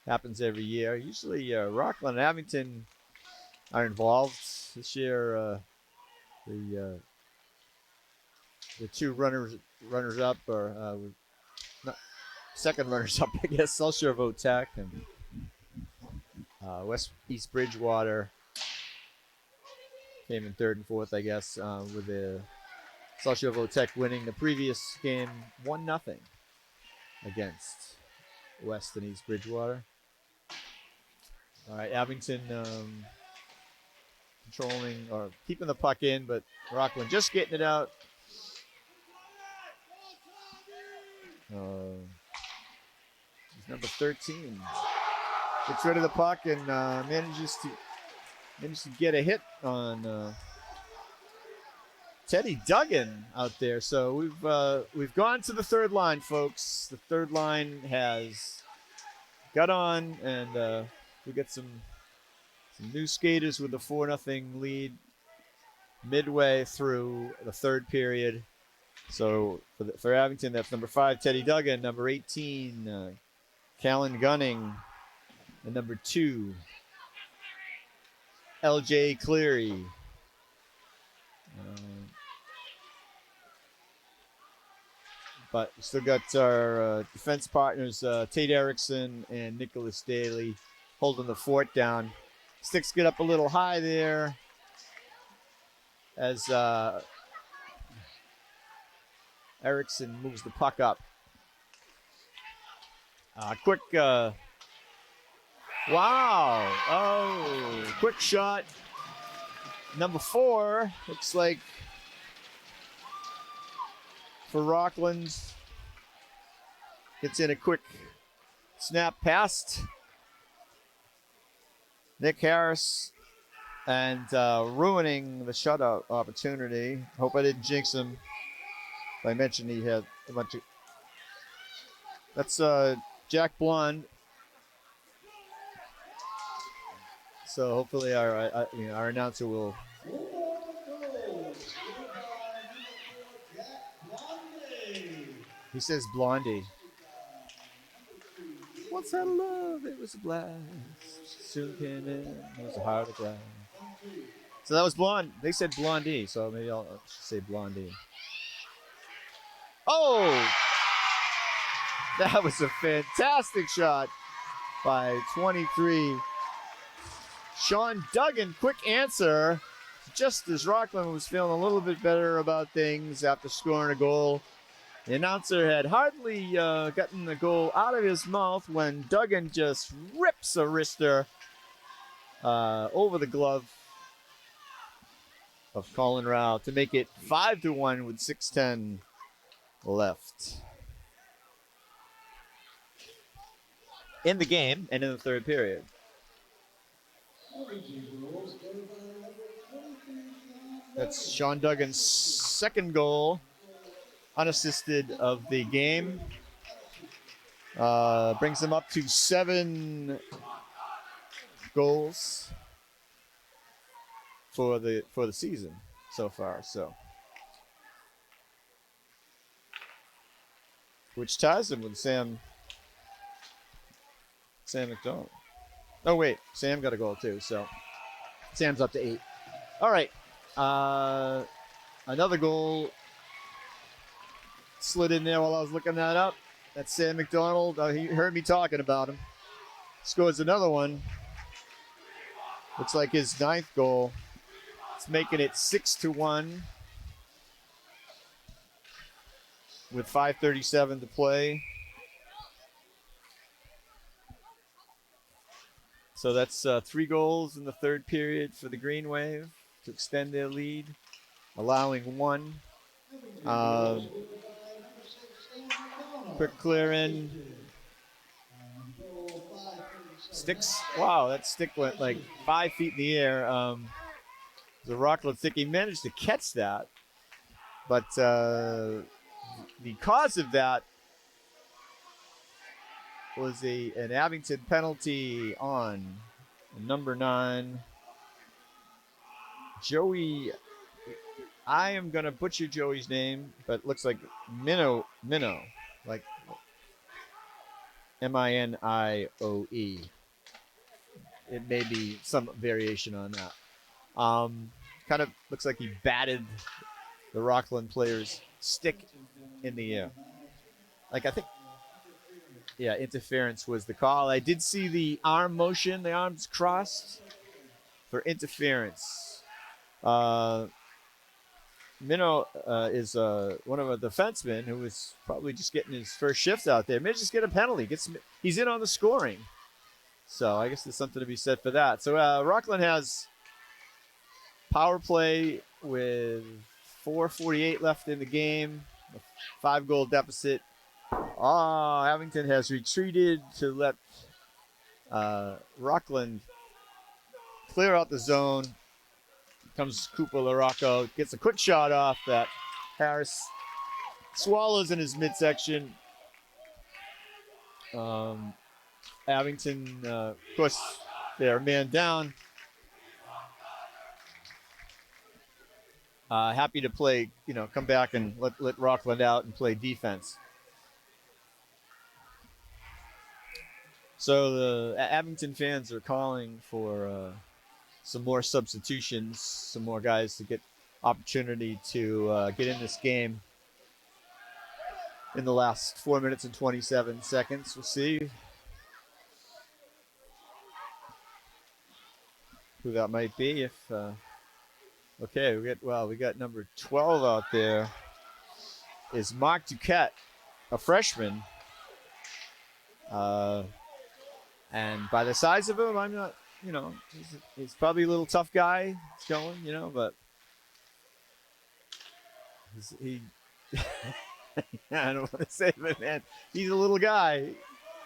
Happens every year. Usually Rockland and Abington are involved. This year the two runners up or not, second runners up, I guess, South Shore Votech and East Bridgewater came in third and fourth, I guess, with the South Shore Votech winning the previous game 1-0 against West and East Bridgewater. All right, Abington controlling or keeping the puck in, but Rockland just getting it out. He's number 13. Gets rid of the puck and manages to get a hit on Teddy Duggan out there. So we've gone to the third line, folks. The third line has got on, and we get some new skaters with a 4-0 lead midway through the third period. So for Abington, that's number 5, Teddy Duggan, number 18, Callan Gunning, and number 2, LJ Cleary. But we still got our defense partners, Tate Erickson and Nicholas Daly, holding the fort down. Sticks get up a little high there as Erickson moves the puck up. Quick, wow. Oh, quick shot. Number 4, looks like for Rockland. Gets in a quick snap past Nick Harris and ruining the shutout opportunity. Hope I didn't jinx him. I mentioned he had a bunch of... That's Jack Blonde. So hopefully our announcer will... He says Blondie. Once I love, it was a blast. Soon came in, it was a heart of glass. So that was Blonde. They said Blondie, so maybe I'll say Blondie. Oh! That was a fantastic shot by 23. Sean Duggan, quick answer. Just as Rockland was feeling a little bit better about things after scoring a goal. The announcer had hardly gotten the goal out of his mouth when Duggan just rips a wrister over the glove of Colin Rao to make it 5-1 with 6:10 left in the game and in the third period. That's Sean Duggan's second goal, unassisted, of the game. Brings him up to 7 goals for the season so far. So, which ties him with Sam McDonald. Oh wait, Sam got a goal too. So Sam's up to 8. All right, another goal slid in there while I was looking that up. That's Sam McDonald. He heard me talking about him. Scores another one. Looks like his ninth goal. It's making it 6-1 with 5:37 to play. So that's 3 goals in the third period for the Green Wave to extend their lead, allowing 1. Quick clear in. Sticks. Wow, that stick went like 5 feet in the air. The Rockland stick, he managed to catch that. But the cause of that was an Abington penalty on number 9. Joey, I am going to butcher Joey's name, but it looks like Minnow, like Minioe. It may be some variation on that. Kind of looks like he batted the Rockland player's stick in the air. Like, I think, yeah, interference was the call. I did see the arm motion, the arms crossed for interference. Minnow is one of the defensemen who was probably just getting his first shift out there. May just get a penalty. He's in on the scoring. So I guess there's something to be said for that. So Rockland has power play with 4:48 left in the game, a 5-goal deficit. Abington has retreated to let Rockland clear out the zone. Comes Cooper LaRocco, gets a quick shot off that Harris swallows in his midsection. Abington, of course, they're man down. Happy to play, come back and let Rockland out and play defense. So the Abington fans are calling for some more substitutions, some more guys to get opportunity to get in this game in the last 4 minutes and 27 seconds. We'll see who that might be. Okay, we got number 12 out there. Is Mark Duquette, a freshman. And by the size of him, I'm not, he's probably a little tough guy. He's going, but he I don't want to say it, but man, he's a little guy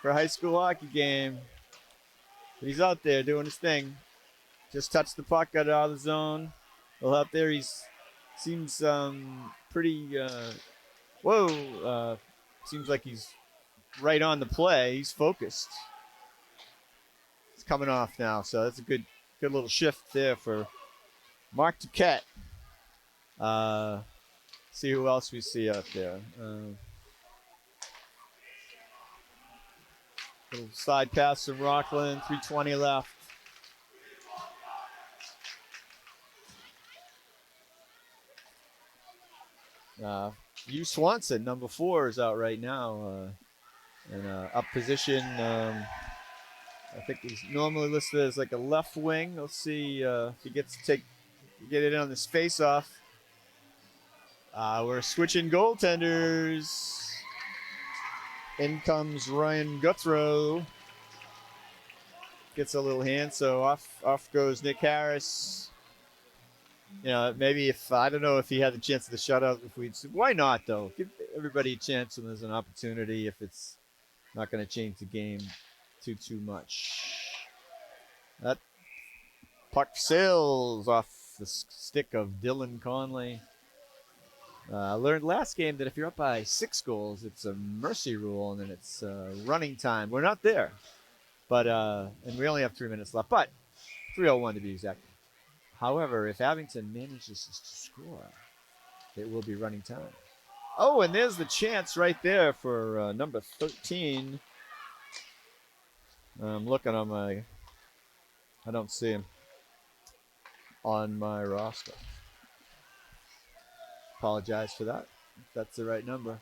for a high school hockey game. But he's out there doing his thing. Just touched the puck, got it out of the zone. Well, out there, seems pretty. Seems like he's right on the play. He's focused. It's coming off now, so that's a good little shift there for Mark Duquette. See who else we see out there. Little side pass from Rockland. 3:20 left. Hugh Swanson, number 4, is out right now in up position. I think he's normally listed as like a left wing. Let's see if he gets to get it on this face-off. We're switching goaltenders. In comes Ryan Guthrow. Gets a little hand, so off goes Nick Harris. Maybe I don't know if he had the chance of the shutout. Why not though? Give everybody a chance when there's an opportunity. If it's not going to change the game too much. That puck sails off the stick of Dylan Conley. I learned last game that if you're up by 6 goals, it's a mercy rule, and then it's running time. We're not there, but and we only have 3 minutes left, but 3:01 to be exact. However, if Abington manages to score, it will be running time. Oh, and there's the chance right there for number 13. I'm looking on I don't see him on my roster. Apologize for that, if that's the right number.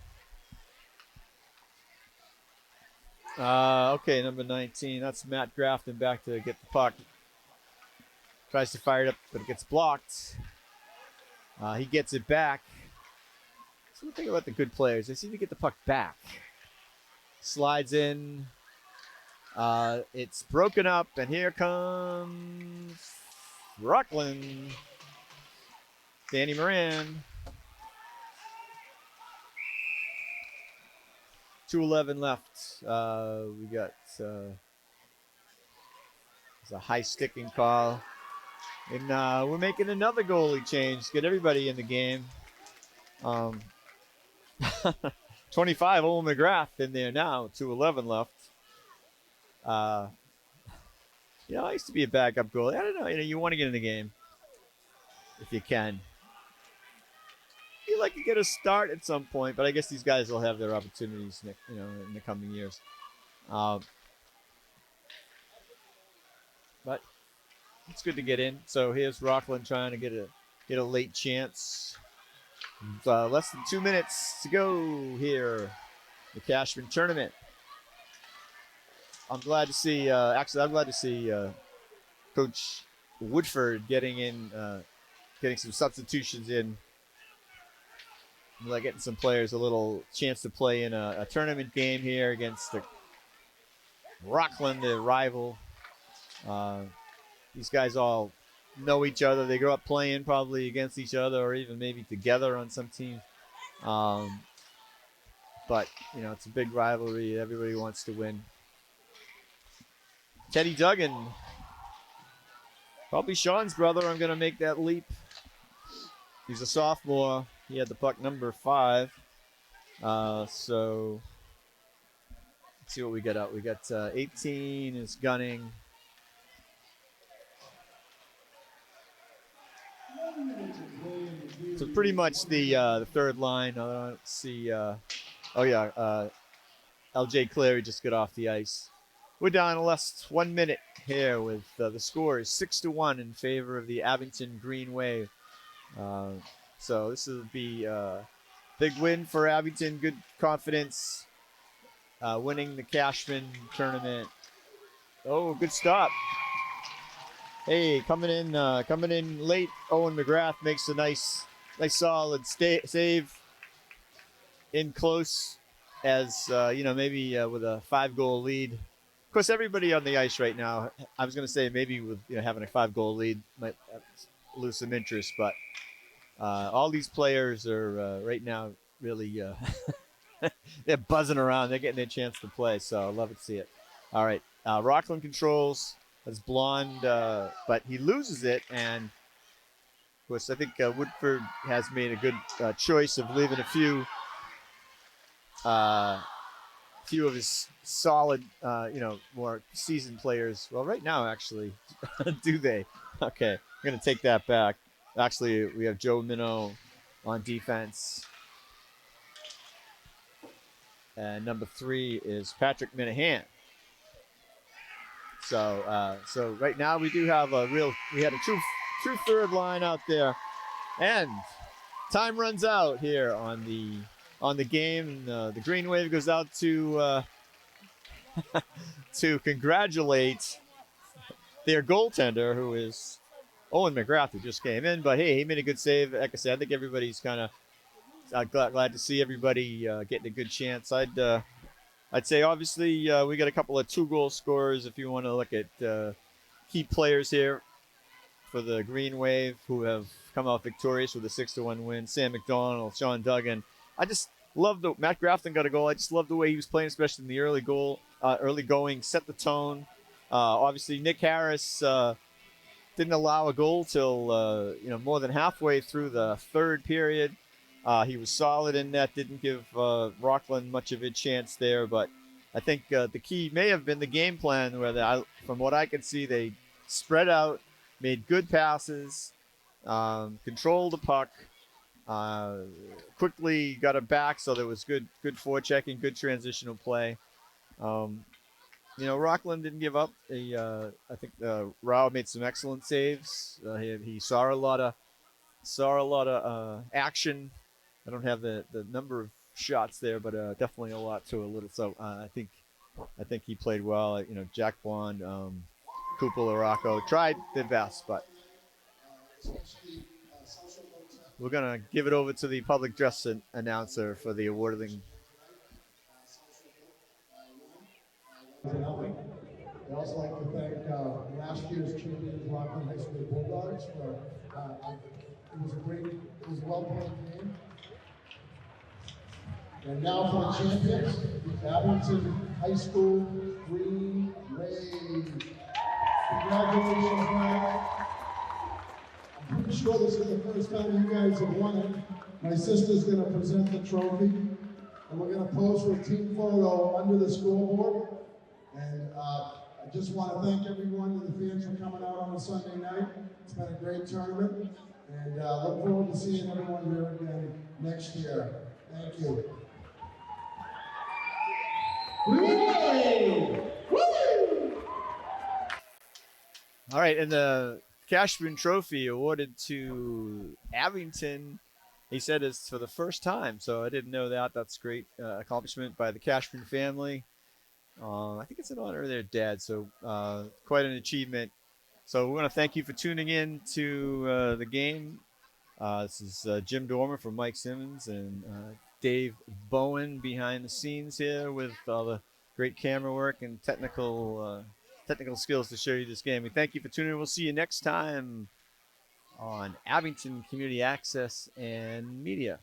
Okay, number 19. That's Matt Grafton back to get the puck. Tries to fire it up, but it gets blocked. He gets it back. So the thing about the good players, they seem to get the puck back. Slides in. It's broken up, and here comes Rockland. Danny Moran. 2:11 left. We got it's a high sticking call. And we're making another goalie change. Get everybody in the game. 25, Owen McGrath in there now. 2:11 left. I used to be a backup goalie. I don't know. You want to get in the game if you can. You like to get a start at some point, but I guess these guys will have their opportunities, in the coming years. But it's good to get in. So here's Rockland trying to get a late chance. Less than 2 minutes to go here. The Cashman tournament. I'm glad to see. I'm glad to see Coach Woodford getting some substitutions in. Like getting some players a little chance to play in a tournament game here against the Rockland, the rival. These guys all know each other. They grew up playing probably against each other or even maybe together on some team. But, it's a big rivalry. Everybody wants to win. Teddy Duggan, probably Sean's brother. I'm going to make that leap. He's a sophomore. He had the puck number 5. So let's see what we got out. We got 18 is gunning. So pretty much the third line. I don't see. LJ Clary just got off the ice. We're down to less 1 minute here with the score is 6-1 in favor of the Abington Green Wave. So this will be a big win for Abington. Good confidence. Winning the Cashman tournament. Oh, good stop. Hey, coming in late. Owen McGrath makes a nice solid save. In close, as maybe with a 5-goal lead. Of course, everybody on the ice right now. I was going to say maybe with having a 5-goal lead might lose some interest, but all these players are right now really they're buzzing around. They're getting their chance to play, so I love to see it. All right, Rockland controls. That's Blonde, but he loses it, and of course I think Woodford has made a good choice of leaving a few of his solid, more seasoned players. Well, right now, actually, do they? Okay, I'm going to take that back. Actually, we have Joe Minnow on defense. And number 3 is Patrick Minahan. So right now we do have we had a true third line out there. And time runs out here on the game. The Green Wave goes out to to congratulate their goaltender, who is Owen McGrath, who just came in. But hey, he made a good save. Like I said, I think everybody's kind of glad to see everybody getting a good chance. I'd say obviously we got a couple of 2-goal scorers if you want to look at key players here for the Green Wave who have come out victorious with a 6-1 win. Sam McDonald, Sean Duggan. I just love Matt Grafton got a goal. I just love the way he was playing, especially in the early going, set the tone. Obviously, Nick Harris didn't allow a goal till more than halfway through the third period. He was solid in net, didn't give Rockland much of a chance there, but I think the key may have been the game plan where, from what I could see, they spread out, made good passes, controlled the puck, quickly got it back, so there was good forechecking, good transitional play. Rockland didn't give up. I think Rao made some excellent saves. He saw a lot of action. I don't have the number of shots there, but definitely a lot to a little. So I think he played well. Jack Bond, Cooper Larocco tried their best, but We're going to give it over to the public address announcer for the awarding. I'd also like to thank last year's champions, Rockland High School Bulldogs, for it was a well-played game. And now for the champions, Abington High School Green Wave. Congratulations, guys. I'm pretty sure this is the first time you guys have won it. My sister's going to present the trophy, and we're going to pose for a team photo under the scoreboard. And I just want to thank everyone and the fans for coming out on a Sunday night. It's been a great tournament, and look forward to seeing everyone here again next year. Thank you. All right, and the Cashman Trophy awarded to Abington. He said it's for the first time, so I didn't know that. That's a great accomplishment by the Cashman family. I think it's in honor of their dad, so quite an achievement. So we want to thank you for tuning in to the game. This is Jim Dormer from Mike Simmons and Dave Bowen behind the scenes here with all the great camera work and technical skills to show you this game. We thank you for tuning in. We'll see you next time on Abington Community Access and Media.